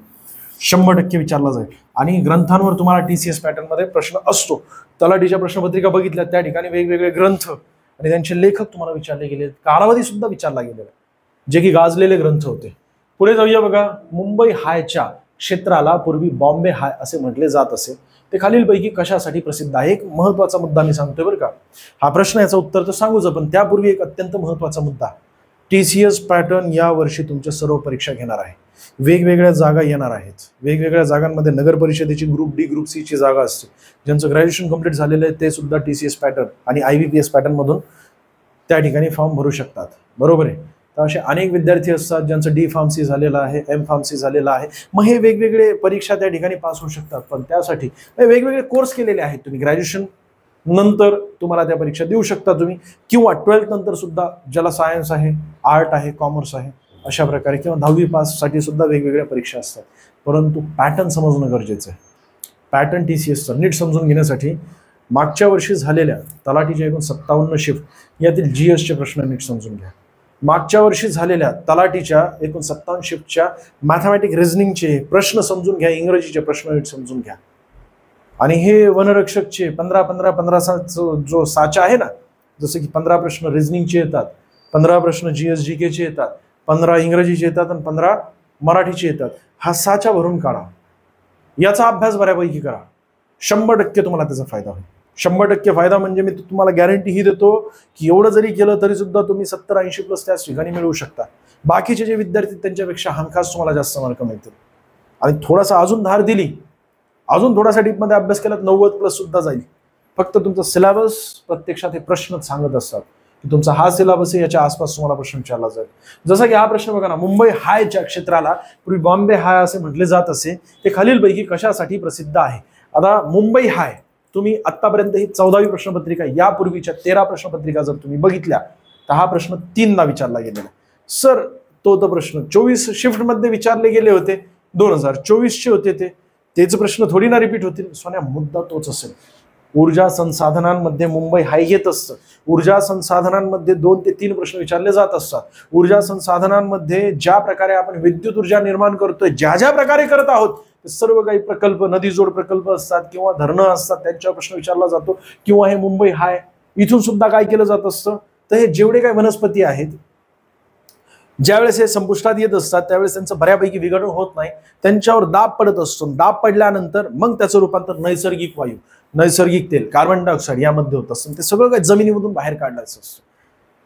100% विचारला जाईल. आणि ग्रंथांवर तुम्हाला TCS पॅटर्न मध्ये प्रश्न असतो. तलाठीच्या प्रश्नपत्रिका बघितल्या त्या ठिकाणी वेगवेगळे ग्रंथ आणि त्यांचे लेखक तुम्हाला विचारले गेले, कालावधी सुद्धा विचारला गेलेला, जे की गाजलेले ग्रंथ होते. पुढे जाऊया बघा. मुंबई हायच्या क्षेत्राला पूर्वी बॉम्बे हाय असे म्हटले जात असे, ते खालीलपैकी कशासाठी प्रसिद्ध आहे? एक महत्वाचा मुद्दा मी सांगतोय बरं का. हा प्रश्न याचं उत्तर तर सांगूच, पण त्यापूर्वी एक अत्यंत महत्वाचा मुद्दा. TCS पॅटर्न या वर्षी तुमच्या सर्व परीक्षा घेणार आहे. वेगवेगळ्या जागा येणार आहेत. वेगवेगळ्या जागांमध्ये नगर परिषदेची ग्रुप डी ग्रुप सी ची जागा असते. ज्यांचं ग्रॅज्युएशन कंप्लीट झालेलं आहे ते सुद्धा TCS पॅटर्न आणि IBPS पॅटर्न मधून त्या ठिकाणी फॉर्म भरू शकतात. बरोबर आहे. तर असे अनेक विद्यार्थी असतात ज्यांचं D फार्मसी झालेलं आहे, M फार्मसी झालेलं आहे. मग हे वेगवेगळे परीक्षा त्या ठिकाणी पास होऊ शकतात. पण त्यासाठी वेगवेगळे कोर्स केलेले आहेत. तुम्ही ग्रॅज्युएशन नंतर तुम्हाला त्या परीक्षा देऊ शकता तुम्ही, किंवा 12th नंतर सुद्धा ज्याला सायन्स आहे, आर्ट आहे, कॉमर्स आहे अशा प्रकारे, किंवा 10वी पास साठी सुद्धा वेगवेगळ्या परीक्षा असतात. परंतु पॅटर्न समजणं गरजेचं आहे. पॅटर्न TCSचा नीट समजून घेण्यासाठी मागच्या वर्षी झालेल्या तलाठीच्या एकूण 57 शिफ्ट यातील GSचे प्रश्न नीट समजून घ्या. मागच्या वर्षी झालेल्या तलाठीच्या एकूण 57 शिफ्टच्या मॅथमॅटिक रिझनिंगचे प्रश्न समजून घ्या, इंग्रजीचे प्रश्न नीट समजून घ्या. आणि हे वनरक्षकचे 15-15-15 जो साचा आहे ना, जसं की 15 प्रश्न रिझनिंगचे येतात, 15 प्रश्न GS GK चे येतात, 15 इंग्रजीचे येतात आणि 15 मराठीचे येतात. हा साचा भरून काढा. याचा अभ्यास बऱ्यापैकी करा. 100% तुम्हाला त्याचा फायदा होईल. 100% फायदा म्हणजे मी तुम्हाला गॅरंटी ही देतो की एवढं जरी केलं तरी सुद्धा तुम्ही 70-80 प्लस त्याच ठिकाणी मिळवू शकता. बाकीचे जे विद्यार्थी त्यांच्यापेक्षा हमखास तुम्हाला जास्त मार्क मिळतील. आणि थोडासा अजून धार दिली, अजून थोडासा डीपमध्ये अभ्यास केला 90 प्लस सुद्धा जाईल. फक्त तुमचा सिलेबस प्रत्यक्षात हे प्रश्न सांगत असतात की तुमचा हा सिलेबस आहे, याच्या आसपास तुम्हाला प्रश्न विचारला जाईल. जसं की हा प्रश्न बघा ना, मुंबई हायच्या क्षेत्राला पूर्वी बॉम्बे हाय असे म्हटले जात असे, ते खालीलपैकी कशासाठी प्रसिद्ध आहे. आता मुंबई हाय, तुम्ही आतापर्यंत ही 14वी प्रश्नपत्रिका, यापूर्वीच्या 13 प्रश्नपत्रिका जर तुम्ही बघितल्या तर हा प्रश्न 3दा विचारला गेलेला. सर तो प्रश्न 24 शिफ्ट मध्ये विचारले गेले होते, 2024 चे होते तेच प्रश्न थोडी ना रिपीट होतील. सोन्या मुद्दा तोच असेल. ऊर्जा संसाधनांमध्ये मुंबई हाय येत असतं. ऊर्जा संसाधनांमध्ये 2 ते 3 प्रश्न विचारले जात असतात. ऊर्जा संसाधनांमध्ये ज्या प्रकारे आपण विद्युत ऊर्जा निर्माण करतोय, ज्या प्रकारे करत आहोत, सर्व काही प्रकल्प, नदी जोड प्रकल्प असतात किंवा धरणं असतात, त्यांच्यावर प्रश्न विचारला जातो. किंवा हे मुंबई हाय इथून सुद्धा काय केलं जात असतं, तर हे जेवढे काही वनस्पती आहेत, ज्यावेळेस हे संपुष्टात येत असतात त्यावेळेस त्यांचं बऱ्यापैकी विघटन होत नाही, त्यांच्यावर दाब पडत असतो. दाब पडल्यानंतर मग त्याचं रूपांतर नैसर्गिक वायू, नैसर्गिक तेल, कार्बन डायऑक्साईड यामध्ये होत असतं. ते सगळं काही जमिनीमधून बाहेर काढायचं असतं.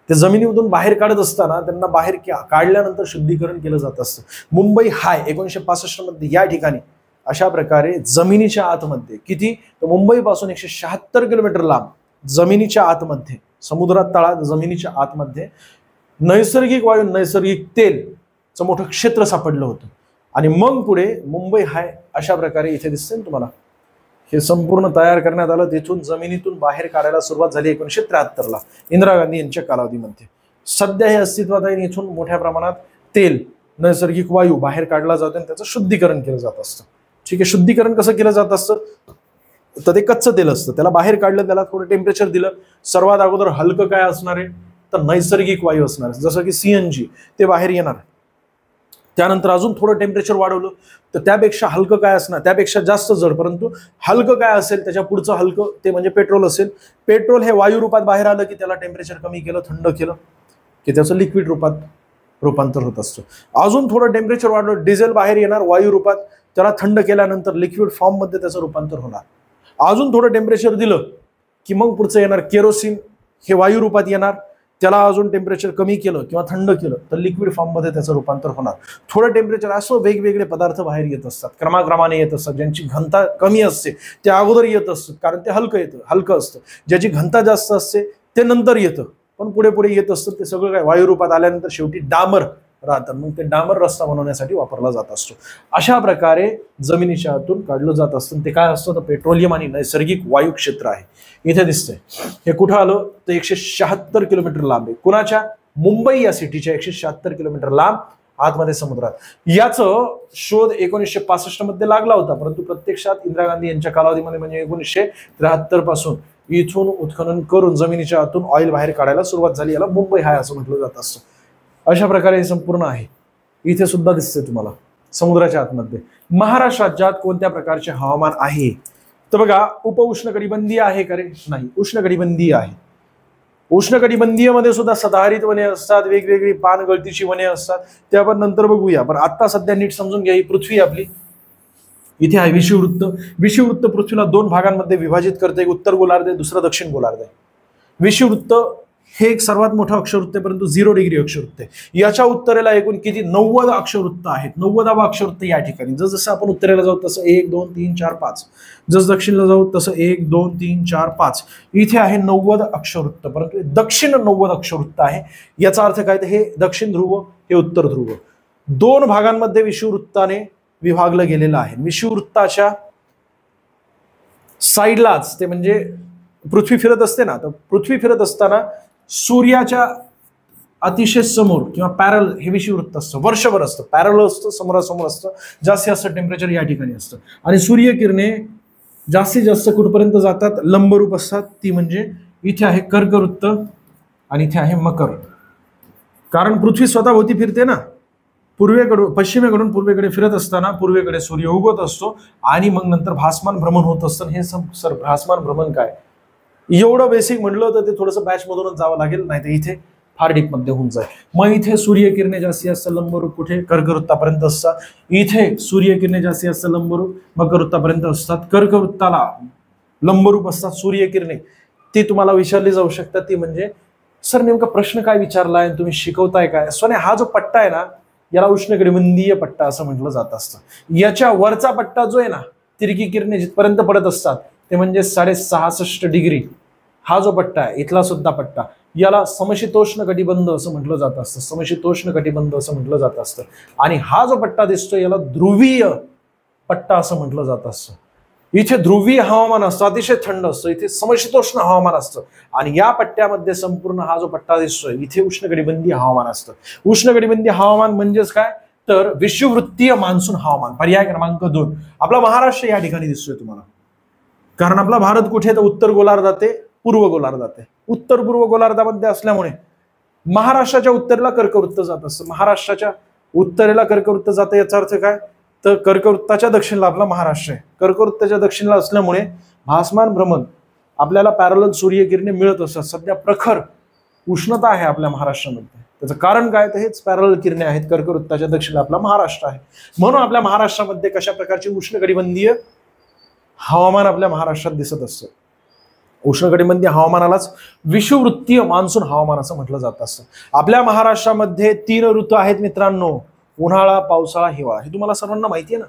ते जमिनीमधून बाहेर काढत असताना त्यांना बाहेर काढल्यानंतर शुद्धीकरण केलं जात असतं. मुंबई हाय 1965 मध्ये या ठिकाणी अशा प्रकारे जमिनीच्या आतमध्ये, किती तर मुंबईपासून 176 किलोमीटर लांब जमिनीच्या आतमध्ये, समुद्रात तळात जमिनीच्या आतमध्ये नैसर्गिक वायू, नैसर्गिक तेलचं मोठं क्षेत्र सापडलं होतं. आणि मग पुढे मुंबई हाय अशा प्रकारे इथे दिसते ना तुम्हाला, हे संपूर्ण तयार करण्यात आलं. तिथून जमिनीतून बाहेर काढायला सुरुवात झाली 1973 ला इंदिरा गांधी यांच्या कालावधीमध्ये. सध्या हे अस्तित्वात आहे. इथून मोठ्या प्रमाणात तेल, नैसर्गिक वायू बाहेर काढला जातो आणि त्याचं शुद्धीकरण केलं जात असतं. ठीक आहे. शुद्धीकरण कसं केलं जात असतं, तर ते कच्चं तेल असतं, त्याला बाहेर काढलं, त्याला थोडं टेम्परेचर दिलं. सर्वात अगोदर हलकं काय असणार आहे, तर नैसर्गिक वायू असणार आहे, जसं की CNG, ते बाहेर येणार. त्यानंतर अजून थोडं टेम्परेचर वाढवलं तर त्यापेक्षा हलकं काय असणार, त्यापेक्षा जास्त जड परंतु हलकं काय असेल, त्याच्या पुढचं हलकं ते म्हणजे पेट्रोल असेल. पेट्रोल हे वायू रूपात बाहेर आलं की त्याला टेम्परेचर कमी केलं, थंड केलं की त्याचं लिक्विड रूपात रूपांतर होत असतं. अजून थोडं टेम्परेचर वाढलं, डिझेल बाहेर येणार वायू रूपात, त्याला थंड केल्यानंतर लिक्विड फॉर्म मध्ये त्याचं रूपांतर होणार. अजून थोडं टेम्परेचर दिलं की मग पुढचं येणार केरोसिन, हे वायू रूपात येणार, त्याला अजून टेम्परेचर कमी केलं किंवा थंड केलं तर लिक्विड फॉर्म मध्ये त्याचं रूपांतर होणार. थोडं टेम्परेचर, असं वेगवेगळे पदार्थ बाहेर येत असतात, क्रमाक्रमाने येत असतात. ज्यांची घनता कमी असते ते अगोदर येत असतं कारण ते हलकं असतं. ज्याची घनता जास्त असते ते नंतर येतं, पण पुढे पुढे येत असतं. ते सगळं काय वायू रूपात आल्यानंतर शेवटी डांबर राहतात, मग ते डांबर रस्ता बनवण्यासाठी वापरला जात असतो. अशा प्रकारे जमिनीच्या आतून काढलं जात असतं. ते काय असतं, तर पेट्रोलियम आणि नैसर्गिक वायू क्षेत्र आहे. इथे दिसतंय हे कुठं आलं, तर 176 किलोमीटर लांब आहे. कुणाच्या, मुंबई या सिटीच्या 176 किलोमीटर लांब आतमध्ये समुद्रात. याचं शोध 1965 मध्ये लागला होता, परंतु प्रत्यक्षात इंदिरा गांधी यांच्या कालावधीमध्ये म्हणजे 1973 पासून इथून उत्खनन करून जमिनीच्या आतून ऑइल बाहेर काढायला सुरुवात झाली. याला मुंबई हाय असं म्हटलं जात असतं. अशा प्रकारे हे संपूर्ण आहे. इथे सुद्धा दिसते तुम्हाला समुद्राच्या आतमध्ये. महाराष्ट्र राज्यात कोणत्या प्रकारचे हवामान आहे, तर बघा उपउष्णकटिबंधीय आहे का रे, नाही, उष्णकटिबंधीय आहे. उष्णकटिबंधीय मध्ये सुद्धा सदाहरित वने असतात, वेगवेगळी पानगळतीची वने असतात, ते आपण नंतर बघूया. पण आता सध्या नीट समजून घ्या, ही पृथ्वी आपली, इथे आहे विषुववृत्त. विषुववृत्त पृथ्वीला 2 भागांमध्ये विभाजित करते, एक उत्तर गोलार्ध आहे, दुसरा दक्षिण गोलार्ध आहे. विषुववृत्त हे एक सर्वात मोठं अक्षरवृत्त आहे, परंतु 0 डिग्री अक्षरवृत्त आहे. याच्या उत्तरेला एकूण किती 90 अक्षरवृत्त आहेत. 90वा अक्षरवृत्त या ठिकाणी. जसं आपण उत्तरेला जाऊ तसं 1 2 3 4 5, जसं दक्षिणला जाऊ तसं 1 2 3 4 5. इथे आहे 90 अक्षरवृत्त, परंतु दक्षिण 90 अक्षरवृत्त आहे. याचा अर्थ काय, तर हे दक्षिण ध्रुव, हे उत्तर ध्रुव, दोन भागांमध्ये विषुववृत्ताने विभागलं गेलेलं आहे. विषुववृत्ताच्या साईडलाच ते म्हणजे पृथ्वी फिरत असते ना, तर पृथ्वी फिरत असताना सूर्याच्या अतिशय समोर किंवा पॅरल हे विषुववृत्त असतं, वर्षभर असतं, पॅरल असतं, समोरासमोर असतं, जास्तीत जास्त टेम्परेचर या ठिकाणी असतं. आणि सूर्यकिरणे जास्तीत जास्त कुठपर्यंत जातात, लंबरूप असतात. ती म्हणजे इथे आहे कर्कवृत्त आणि इथे आहे मकर. कारण पृथ्वी स्वतःभोवती फिरते ना, पूर्वेकडून पश्चिमेकडून पूर्वेकडे फिरत असताना पूर्वेकडे सूर्य उगवत असतो आणि मग नंतर भासमान भ्रमण होत असतं. हे सर भासमान भ्रमण काय, एवढं बेसिक म्हटलं तर ते थोडंसं बॅच मधूनच जावं लागेल, नाही तर इथे फार डीप मध्ये होऊन जाईल. मग इथे सूर्यकिरणे जास्तीत जास्त लंबरूप कुठे, कर्कवृत्तापर्यंत असतात. इथे सूर्यकिरणे जास्तीत जास्त लंबरूप मकरवृत्तापर्यंत असतात. कर्कवृत्ताला लंबरूप असतात सूर्यकिरणे. ती तुम्हाला विचारली जाऊ शकतात. ती म्हणजे सर नेमका प्रश्न काय विचारलाय, तुम्ही शिकवताय काय. सोने हा जो पट्टा आहे ना, याला उष्णकटिबंधीय पट्टा असं म्हटलं जात असतं. याच्या वरचा पट्टा जो आहे ना, तिरकी किरणे जिथपर्यंत पडत असतात ते म्हणजे 66.5 डिग्री. हा जो पट्टा आहे, इथला सुद्धा पट्टा, याला समशीतोष्ण कटिबंध असं म्हटलं जात असतं. समशीतोष्ण कटिबंध असं म्हटलं जात असतं. आणि हा जो पट्टा दिसतो याला ध्रुवीय पट्टा असं म्हटलं जात असतं. इथे ध्रुवीय हवामान असतं, अतिशय थंड असतं. इथे समशीतोष्ण हवामान असतं. आणि या पट्ट्यामध्ये संपूर्ण हा जो पट्टा दिसतोय इथे उष्णकटिबंधीय हवामान असतं. उष्णकटिबंधीय हवामान म्हणजेच काय, तर विषुववृत्तीय मान्सून हवामान. पर्याय क्रमांक 2 आपला महाराष्ट्र या ठिकाणी दिसतोय तुम्हाला. कारण आपला भारत कुठे, तर उत्तर गोलार्धात आहे, पूर्व गोलार्धात आहे. उत्तर पूर्व गोलार्धामध्ये असल्यामुळे महाराष्ट्राच्या उत्तरेला कर्कवृत्त जात असतं. महाराष्ट्राच्या उत्तरेला कर्कवृत्त जातं. याचा अर्थ काय, तर कर्कवृत्ताच्या दक्षिणेला आपला महाराष्ट्र आहे. कर्कवृत्ताच्या दक्षिणेला असल्यामुळे भासमान भ्रमण आपल्याला पॅरलल सूर्यकिरणे मिळत असतात. सध्या प्रखर उष्णता आहे आपल्या महाराष्ट्रामध्ये. त्याचं कारण काय, तर हेच पॅरलल किरणे आहेत. कर्कवृत्ताच्या दक्षिणेला आपला महाराष्ट्र आहे. म्हणून आपल्या महाराष्ट्रामध्ये कशा प्रकारची उष्णकटिबंधीय हवामान आपल्या महाराष्ट्रात दिसत असतं. उष्णकटिबंधीय हवामानालाच विषुववृत्तीय मान्सून हवामान असं म्हटलं जात असतं. आपल्या महाराष्ट्रामध्ये 3 ऋतू आहेत मित्रांनो, उन्हाळा, पावसाळा, हिवाळा. हे तुम्हाला सर्वांना माहिती आहे ना.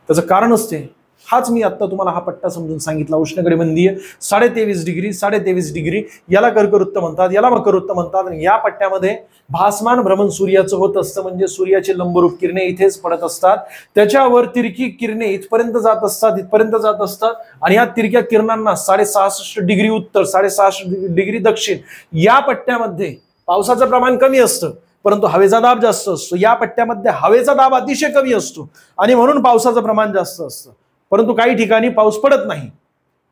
त्याचं कारण असते हाच मी आता तुम्हाला हा पट्टा समजून सांगितला. उष्णकटिबंधीय 23.5 डिग्री, 23.5 डिग्री याला कर्कवृत्त म्हणतात, याला मकरवृत्त म्हणतात. आणि या पट्ट्यामध्ये भासमान भ्रमण सूर्याचं होत असतं. म्हणजे सूर्याचे लंबरूप किरणे इथेच पडत असतात. त्याच्यावर तिरकी किरणे इथपर्यंत जात असतात, इथपर्यंत जात असतात. आणि या तिरक्या किरणांना 66.5 डिग्री उत्तर, 66.5 डिग्री दक्षिण या पट्ट्यामध्ये पावसाचं प्रमाण कमी असतं, परंतु हवेचा दाब जास्त असतो. या पट्ट्यामध्ये हवेचा दाब अतिशय कमी असतो आणि म्हणून पावसाचं प्रमाण जास्त असतं. परंतु काही ठिकाणी पाऊस पडत नाही,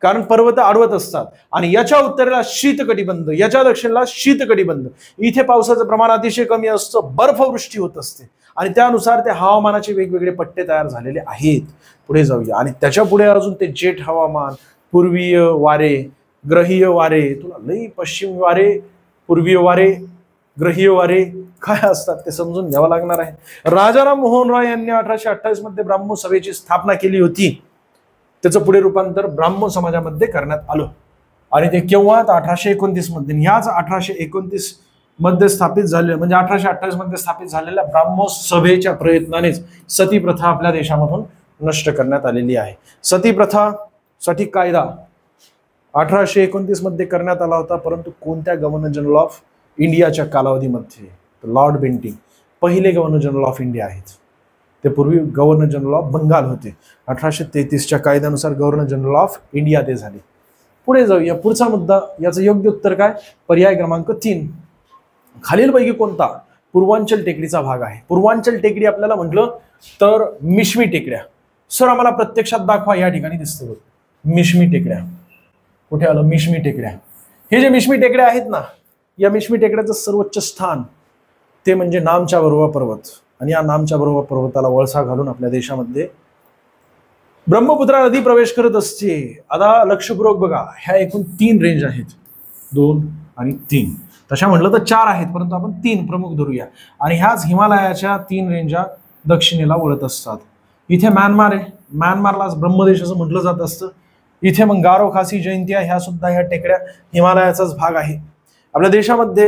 कारण पर्वत आडवत असतात. आणि याच्या उत्तरेला शीतकटिबंध, याच्या दक्षिणेला शीतकटिबंध. इथे पावसाचं प्रमाण अतिशय कमी असतं, बर्फवृष्टी होत असते. आणि त्यानुसार ते हवामानाचे वेगवेगळे पट्टे तयार झालेले आहेत. पुढे जाऊया. आणि त्याच्या पुढे अजून ते जेट हवामान, पूर्वीय वारे, ग्रहीय वारे, तुला लई पश्चिम वारे, पूर्वीय वारे, ग्रहीय वारे काय असतात ते समजून घ्यावं लागणार आहे. राजाराम मोहन रॉय यांनी 1828 मध्ये ब्राह्मो सभेची स्थापना केली होती. त्याचं पुढे रूपांतर ब्राह्मो समाजामध्ये करण्यात आलं. आणि ते केव्हा, 1829 मध्ये. ह्याच 1829 मध्ये स्थापित झाले, म्हणजे 1828 मध्ये स्थापित झालेल्या ब्राह्मो सभेच्या प्रयत्नानेच सती प्रथा आपल्या देशामधून नष्ट करण्यात आलेली आहे. सती प्रथा साठी कायदा 1829 मध्ये करण्यात आला होता, परंतु कोणत्या गव्हर्नर जनरल ऑफ इंडियाच्या कालावधीमध्ये, लॉर्ड बेंटिंग पहिले गव्हर्नर जनरल ऑफ इंडिया आहेत. ते पूर्वी गव्हर्नर जनरल ऑफ बंगाल होते. 1833च्या कायद्यानुसार गव्हर्नर जनरल ऑफ इंडिया ते झाले. पुढे जाऊया. पुढचा मुद्दा, याचं योग्य उत्तर काय, पर्याय क्रमांक 3. खालीलपैकी कोणता पूर्वांचल टेकडीचा भाग आहे. पूर्वांचल टेकडी आपल्याला म्हटलं तर मिश्मी टेकड्या. सर आम्हाला प्रत्यक्षात दाखवा. या ठिकाणी दिसतं मिश्मी टेकड्या. कुठे आलं, मिश्मी टेकड्या. हे जे मिश्मी टेकड्या आहेत ना, या मिश्मी टेकड्याचं सर्वोच्च स्थान ते म्हणजे नामच्या बरोबर पर्वत. आणि या नामच्या बरोबर पर्वताला वळसा घालून आपल्या देशामध्ये ब्रह्मपुत्रा नदी प्रवेश करत असते. आता लक्षपूर्वक बघा, ह्या एकूण 3 रेंज आहेत, 2 आणि 3. तशा म्हटलं तर 4 आहेत, परंतु आपण 3 प्रमुख धरूया. आणि ह्याच हिमालयाच्या 3 रेंजा दक्षिणेला वळत असतात. इथे म्यानमार आहे, म्यानमारलाच ब्रह्मदेश असं म्हटलं जात असतं. इथे मग गारो खासी जयंतिया, ह्या सुद्धा ह्या टेकड्या हिमालयाचाच भाग आहे. आपल्या देशामध्ये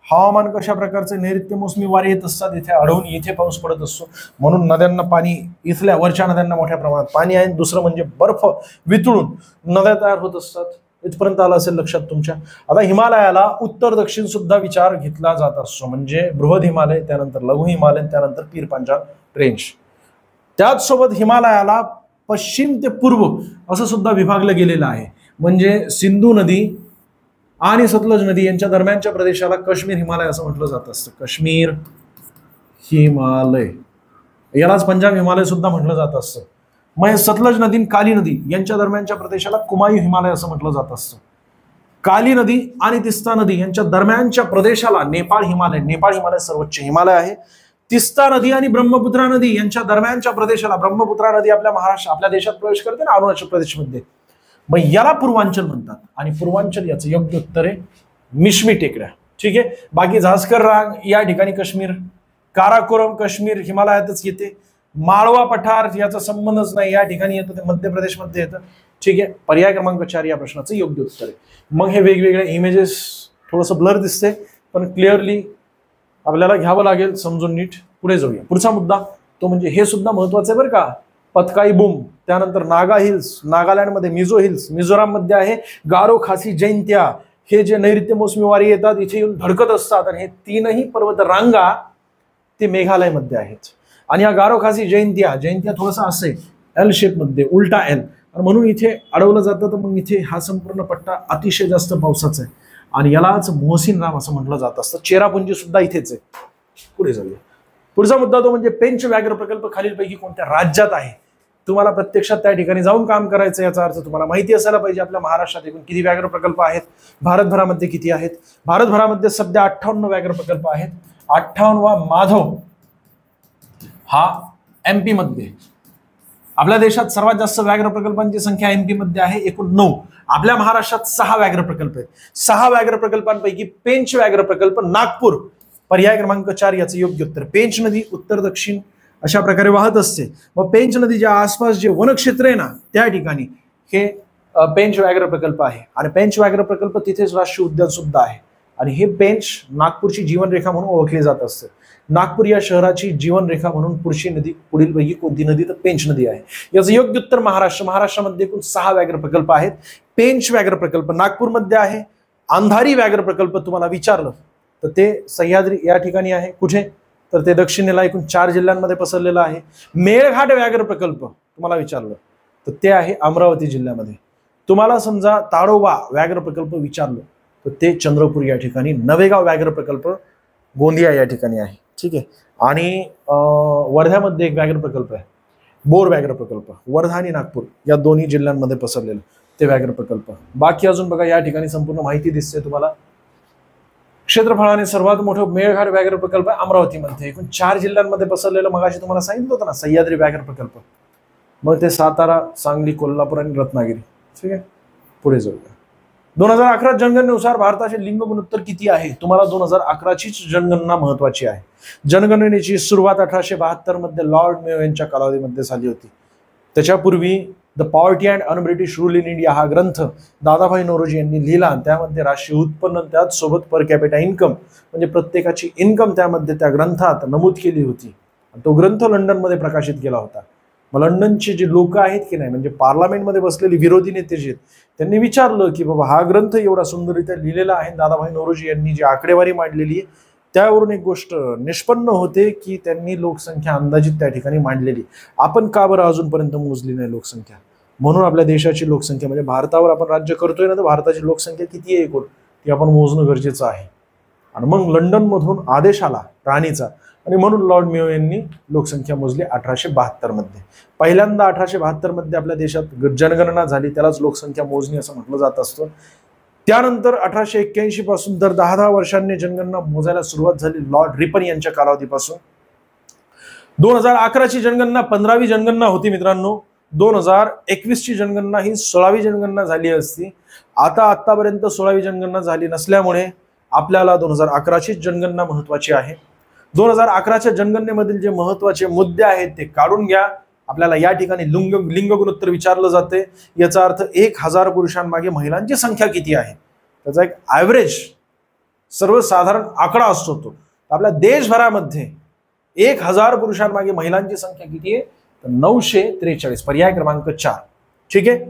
हवामान कशा प्रकारचे नैऋत्य मोसमी वारे येत असतात, इथे आढळून इथे पाऊस पडत असतो, म्हणून नद्यांना पाणी, इथल्या वरच्या नद्यांना मोठ्या प्रमाणात पाणी आहे. दुसरं म्हणजे बर्फ वितळून नद्या तयार होत असतात. इथपर्यंत आलं असेल लक्षात तुमच्या. आता हिमालयाला उत्तर दक्षिण सुद्धा विचार घेतला जात असतो, म्हणजे बृहद हिमालय, त्यानंतर लघु हिमालय, त्यानंतर पीर पंजाल रेंज. त्याचसोबत हिमालयाला पश्चिम ते पूर्व असं सुद्धा विभागलं गेलेलं आहे, म्हणजे सिंधू नदी आणि सतलज नदी यांच्या दरम्यानच्या प्रदेशाला काश्मीर हिमालय असं म्हटलं जात असतं. काश्मीर हिमालय, यालाच पंजाब हिमालय सुद्धा म्हटलं जात असतं. मग सतलज नदी काली नदी यांच्या दरम्यानच्या प्रदेशाला कुमायू हिमालय असं म्हटलं जात असतं. काली नदी आणि तिस्ता नदी यांच्या दरम्यानच्या प्रदेशाला नेपाळ हिमालय, नेपाळ हिमालय सर्वोच्च हिमालय आहे. तिस्ता नदी आणि ब्रह्मपुत्रा नदी यांच्या दरम्यानच्या प्रदेशाला, ब्रह्मपुत्रा नदी आपल्या महाराष्ट्र, आपल्या देशात प्रवेश करते ना अरुणाचल प्रदेशमध्ये, मग याला पूर्वांचल म्हणतात. आणि पूर्वांचल याचं योग्य उत्तर आहे मिश्मी टेकड्या. ठीक आहे. बाकी झास्कर रांग या ठिकाणी काश्मीर, काराकोरम काश्मीर हिमालयातच येते. माळवा पठार याचा संबंधच नाही, या ठिकाणी येतं, ते मध्य प्रदेशमध्ये येतं. ठीक आहे. पर्याय क्रमांक 4 या प्रश्नाचं योग्य उत्तर आहे. मग हे वेगवेगळे इमेजेस थोडंसं ब्लर दिसते, पण क्लिअरली आपल्याला घ्यावं लागेल समजून नीट. पुढे जाऊया. पुढचा मुद्दा तो म्हणजे हे सुद्धा महत्वाचं आहे बरं का, पतकाई बूम. त्यानंतर नागा हिल्स, नागालँडमध्ये मिझो हिल्स, मिझोराममध्ये आहे गारो खासी जैंत्या. हे जे नैऋत्य मोसमी वारे येतात इथे येऊन धडकत असतात, आणि हे तीनही पर्वत रांगा ते मेघालयमध्ये आहेत. आणि या गारो खासी जैंत्या, जैंत्या थोडासा असे एल शेप मध्ये, उलटा एल, म्हणून इथे अडवलं जातं. तर मग इथे हा संपूर्ण पट्टा अतिशय जास्त पावसाचा आहे, आणि यालाच मोहसिन राम असं म्हटलं जात असतं. चेरापुंजी सुद्धा इथेच आहे. पुढे जाऊया. पुढचा मुद्दा तो म्हणजे पेंच व्याघ्र प्रकल्प खालीलपैकी कोणत्या राज्यात आहे. तुम्हाला प्रत्यक्षात त्या ठिकाणी जाऊन काम करायचं, याचा अर्थ तुम्हाला माहिती असायला पाहिजे आपल्या महाराष्ट्रात एकूण किती व्याघ्र प्रकल्प आहेत, भारतभरामध्ये किती आहेत. भारतभरामध्ये सध्या 58 व्याघ्र प्रकल्प आहेत. 58वा माधव हा एमपी मध्ये. आपल्या देशात सर्वात जास्त व्याघ्र प्रकल्पांची संख्या एमपी मध्ये आहे, एकूण 9. आपल्या महाराष्ट्रात 6 व्याघ्र प्रकल्प आहेत. 6 व्याघ्र प्रकल्पांपैकी पेंच व्याघ्र प्रकल्प नागपूर, पर्याय क्रमांक 4 याचं योग्य उत्तर. पेंच नदी उत्तर दक्षिण अशा प्रकारे वाहत असते. मग पेंच नदीच्या आसपास जे वनक्षेत्र आहे ना, त्या ठिकाणी हे पेंच व्याघ्र प्रकल्प आहे. आणि पेंच व्याघ्र प्रकल्प तिथेच राष्ट्रीय उद्यान सुद्धा आहे. आणि हे पेंच नागपूरची जीवनरेखा म्हणून ओळखली जात असते. नागपूर या शहराची जीवनरेखा म्हणून पुढची नदी पुढीलपैकी कोणती नदी, तर पेंच नदी आहे. याचं योग्य उत्तर महाराष्ट्र. महाराष्ट्रामध्ये एकूण 6 व्याघ्र प्रकल्प आहेत. पेंच व्याघ्र प्रकल्प नागपूरमध्ये आहे. अंधारी व्याघ्र प्रकल्प तुम्हाला विचारलं तर ते सह्याद्री या ठिकाणी आहे. कुठे, तर ते दक्षिणेला एकूण 4 जिल्ह्यांमध्ये पसरलेलं आहे. मेळघाट व्याघ्र प्रकल्प तुम्हाला विचारलं तर ते आहे अमरावती जिल्ह्यामध्ये. तुम्हाला समजा ताडोबा व्याघ्र प्रकल्प विचारलं तर ते चंद्रपूर या ठिकाणी. नवेगाव व्याघ्र प्रकल्प गोंदिया या ठिकाणी आहे. ठीक आहे. आणि वर्ध्यामध्ये एक व्याघ्र प्रकल्प आहे, बोर व्याघ्र प्रकल्प, वर्धा आणि नागपूर या दोन्ही जिल्ह्यांमध्ये पसरलेलं ते व्याघ्र प्रकल्प. बाकी अजून बघा या ठिकाणी संपूर्ण माहिती दिसते तुम्हाला. क्षेत्रफळाने सर्वात मोठं मेळघाट व्याघ्र प्रकल्प आहे अमरावतीमध्ये, एकूण 4 जिल्ह्यांमध्ये पसरलेलं. मगाशी तुम्हाला सांगितलं होतं ना सह्याद्री व्याघ्र प्रकल्प, मग ते सातारा, सांगली, कोल्हापूर आणि रत्नागिरी. ठीक आहे. पुढे जाऊया. 2011 जनगणनेनुसार भारताचे लिंग गुणोत्तर किती आहे. तुम्हाला 2011चीच जनगणना महत्वाची आहे. जनगणनेची सुरुवात 1872 मध्ये लॉर्ड मेयो यांच्या कालावधीमध्ये झाली होती. त्याच्यापूर्वी the poverty and unBritish rule in India हा ग्रंथ दादाभाई नौरोजी यांनी लिहिला. त्यामध्ये राष्ट्रीय उत्पन्न, त्याचसोबत पर कॅपिटा इन्कम म्हणजे प्रत्येकाची इन्कम त्यामध्ये त्या ग्रंथात नमूद केली होती. तो ग्रंथ लंडनमध्ये प्रकाशित केला होता. मग लंडनचे जे लोक आहेत की नाही, म्हणजे पार्लमेंटमध्ये बसलेले विरोधी नेते जे आहेत, त्यांनी विचारलं की बाबा हा ग्रंथ एवढा सुंदररित्या लिहिलेला आहे, दादाभाई नौरोजी यांनी जी आकडेवारी मांडलेली आहे त्यावरून एक गोष्ट निष्पन्न होते की त्यांनी लोकसंख्या अंदाजित त्या ठिकाणी मांडलेली. आपण का बरं अजूनपर्यंत मोजली नाही लोकसंख्या. म्हणून आपल्या देशाची लोकसंख्या म्हणजे भारतावर आपण राज्य करतोय ना, तर भारताची लोकसंख्या किती आहे एकूण ती आपण मोजणं गरजेचं आहे. आणि मग लंडनमधून आदेश आला राणीचा, आणि म्हणून लॉर्ड मेयो यांनी लोकसंख्या मोजली 1872 मध्ये. पहिल्यांदा 1872 मध्ये आपल्या देशात जनगणना झाली, त्यालाच लोकसंख्या मोजणी असं म्हटलं जात असतं. त्यानंतर 1881 पासून दर 10-10 वर्षांनी जनगणना मोजायला सुरुवात झाली लॉर्ड रिपन यांच्या कालावधीपासून. 2011ची जनगणना 15वी जनगणना होती मित्रांनो. 2021ची जनगणना ही 16वी जनगणना झाली असती. आतापर्यंत 16वी जनगणना झाली नसल्यामुळे आपल्याला 2011ची जनगणना महत्वाची आहे. 2011च्या जनगणनेमधील जे महत्वाचे मुद्दे आहेत ते काढून घ्या. आपल्याला या ठिकाणी लिंग गुणोत्तर विचारलं जाते. याचा अर्थ 1000 पुरुषांमागे महिलांची संख्या किती आहे, त्याचा एक ॲव्हरेज सर्वसाधारण आकडा असतो तो. आपल्या देशभरामध्ये 1000 पुरुषांमागे महिलांची संख्या किती आहे तर 943. पर्याय क्रमांक 4. ठीक आहे,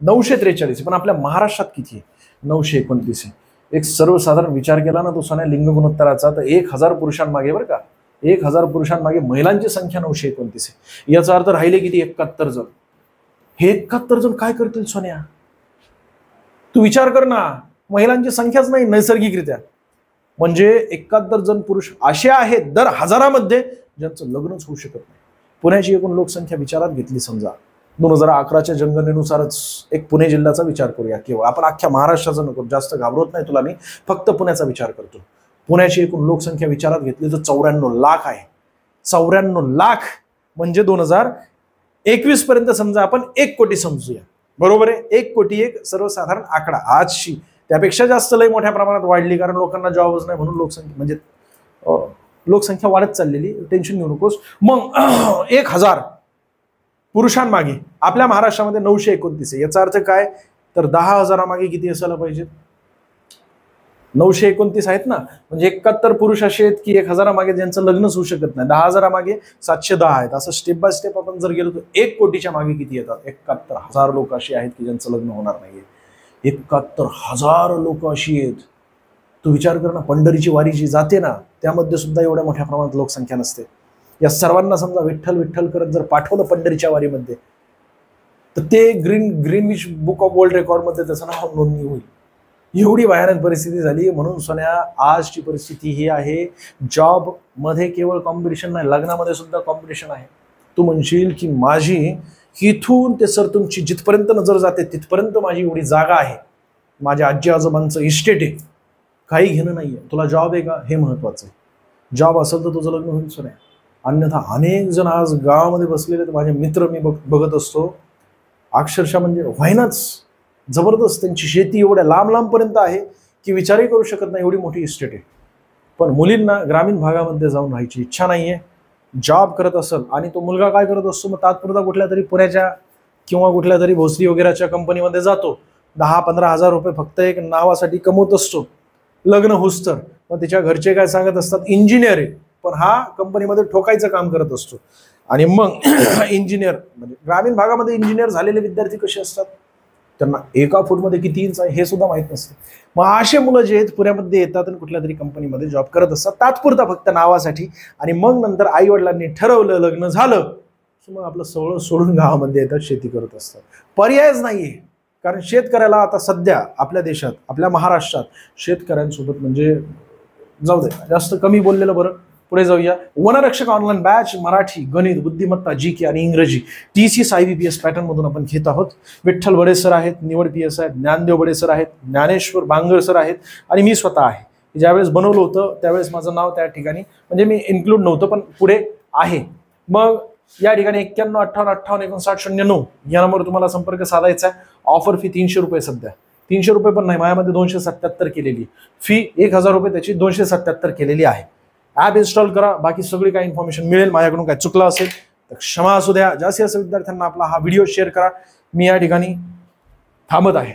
943. पण आपल्या महाराष्ट्रात किती आहे 929 आहे. एक सर्वसाधारण विचार केला ना तो सोन्या लिंग गुणोत्तराचा तर 1000 पुरुषांमागे बरं का 1000 पुरुषांमागे महिलांची संख्या 929 आहे. याचा अर्थ राहिले किती 71 जण. हे 71 जण काय करतील सोन्या तू विचार कर ना. महिलांची संख्याच नाही नैसर्गिकरित्या. म्हणजे 71 जण पुरुष असे आहेत दर हजारामध्ये ज्यांचं लग्नच होऊ शकत नाही. पुण्याची एकूण लोकसंख्या विचारात घेतली समजा 2011च्या जनगणनेनुसारच एक पुणे जिल्ह्याचा विचार करूया केवळ. आपण अख्ख्या महाराष्ट्राचा नको, जास्त घाबरत नाही तुला मी, फक्त पुण्याचा विचार करतो. पुण्याची एकूण लोकसंख्या विचारात घेतली तर 94 लाख आहे. 94 लाख म्हणजे 2021 पर्यंत समजा आपण 1 कोटी समजूया. बरोबर आहे, 1 कोटी एक सर्वसाधारण आकडा. आजची त्यापेक्षा जास्त लय मोठ्या प्रमाणात वाढली कारण लोकांना जॉबच नाही म्हणून लोकसंख्या म्हणजे लोकसंख्या वाढत चाललेली. टेन्शन घेऊ नकोस. मग 1000 पुरुषांमागे आपल्या महाराष्ट्रामध्ये 929 आहे. याचा अर्थ काय तर 10,000 मागे किती असायला पाहिजे 929 आहेत ना. म्हणजे 71 पुरुष असे आहेत की 1000 मागे ज्यांचं लग्नच होऊ शकत नाही. 10,000 मागे 710 आहेत. असं स्टेप बाय स्टेप आपण जर गेलो तर 1 कोटीच्या मागे किती येतात 71,000 लोक अशी आहेत की ज्यांचं लग्न होणार नाहीये. 71,000 लोक अशी आहेत. तू विचार कर ना पंढरीची वारी जी जाते ना त्यामध्ये सुद्धा एवढ्या मोठ्या प्रमाणात लोकसंख्या नसते. या सर्वांना समजा विठ्ठल विठ्ठल करत जर पाठवलं पंढरीच्या वारीमध्ये तर ते ग्रीनविच बुक ऑफ वर्ल्ड रेकॉर्डमध्ये त्याचं नाव नोंदणी होईल. एवढी भयानक परिस्थिती झाली. म्हणून सोन्या आजची परिस्थिती ही आहे जॉब मध्ये केवळ कॉम्पिटिशन नाही लग्नामध्ये सुद्धा कॉम्पिटिशन आहे. तू म्हणशील की माझी इथून ते सर तुमची जिथपर्यंत नजर जाते तिथपर्यंत माझी एवढी जागा आहे माझ्या आजी आजोबांचं इस्टेट आहे काही घेणं नाहीये. तुला जॉब आहे का हे महत्वाचं आहे. जॉब असेल तर तुझं लग्न होईल सोन्या. अन्यथा अनेक जण आज गावामध्ये बसलेले तर माझे मित्र मी बघत असतो अक्षरशः म्हणजे व्हायनाच जबरदस्त. त्यांची शेती एवढ्या लांब लांबपर्यंत आहे की विचारही करू शकत नाही एवढी मोठी इस्टेट आहे. पण मुलींना ग्रामीण भागामध्ये जाऊन राहायची इच्छा नाहीये. जॉब करत असेल आणि तो मुलगा काय करत असतो मग तात्पुरता कुठल्या तरी पुण्याच्या किंवा कुठल्या तरी भोसरी वगैरेच्या कंपनीमध्ये जातो 10-15 हजार रुपये फक्त एक नावासाठी कमवत असतो. लग्न होस तर मग त्याच्या घरचे काय सांगत असतात इंजिनियर आहे पण हा कंपनीमध्ये ठोकायचं काम करत असतो. आणि मग इंजिनियर म्हणजे ग्रामीण भागामध्ये इंजिनियर झालेले विद्यार्थी कसे असतात त्यांना 1 फूटमध्ये किती इंच आहे हे सुद्धा माहित नसते. मग असे मुलं जे आहेत पुण्यामध्ये येतात आणि कुठल्या तरी कंपनीमध्ये जॉब करत असतात तात्पुरता फक्त नावासाठी. आणि मग नंतर आई वडिलांनी ठरवलं लग्न झालं की मग आपलं सगळं सोडून गावामध्ये येतात शेती करत असतात. पर्यायच नाहीये. कारण शेतकऱ्याला आता सध्या आपल्या देशात आपल्या महाराष्ट्रात शेतकऱ्यांसोबत म्हणजे जाऊ दे जास्त कमी बोललेलं बरं. पुढे जाऊया. वनरक्षक ऑनलाईन बॅच मराठी गणित बुद्धिमत्ता GK आणि इंग्रजी TCS IBPS पॅटर्न मधून आपण घेत आहोत. विठ्ठल बडे सर आहेत निवड PS आहेत. ज्ञानदेव बडे सर आहेत. ज्ञानेश्वर बांगर सर आहेत आणि मी स्वतः आहे. ज्यावेळेस बनवलं होतं त्यावेळेस माझं नाव त्या ठिकाणी म्हणजे मी इन्क्लूड नव्हतं पण पुढे आहे. मग या ठिकाणी 91585859 या नंबरवर तुम्हाला संपर्क साधायचा आहे. ऑफर फी 300 रुपये सध्या 300 रुपये पण नाही माझ्यामध्ये 277 केलेली फी 1000 रुपये त्याची 277 केलेली आहे. ॲप इन्स्टॉल करा. बाकी सगळी काही इन्फॉर्मेशन मिळेल. माझ्याकडून काय चुकलं असेल तर क्षमा असू द्या. जास्तीत जास्त विद्यार्थ्यांना आपला हा व्हिडिओ शेअर करा. मी या ठिकाणी थांबत आहे.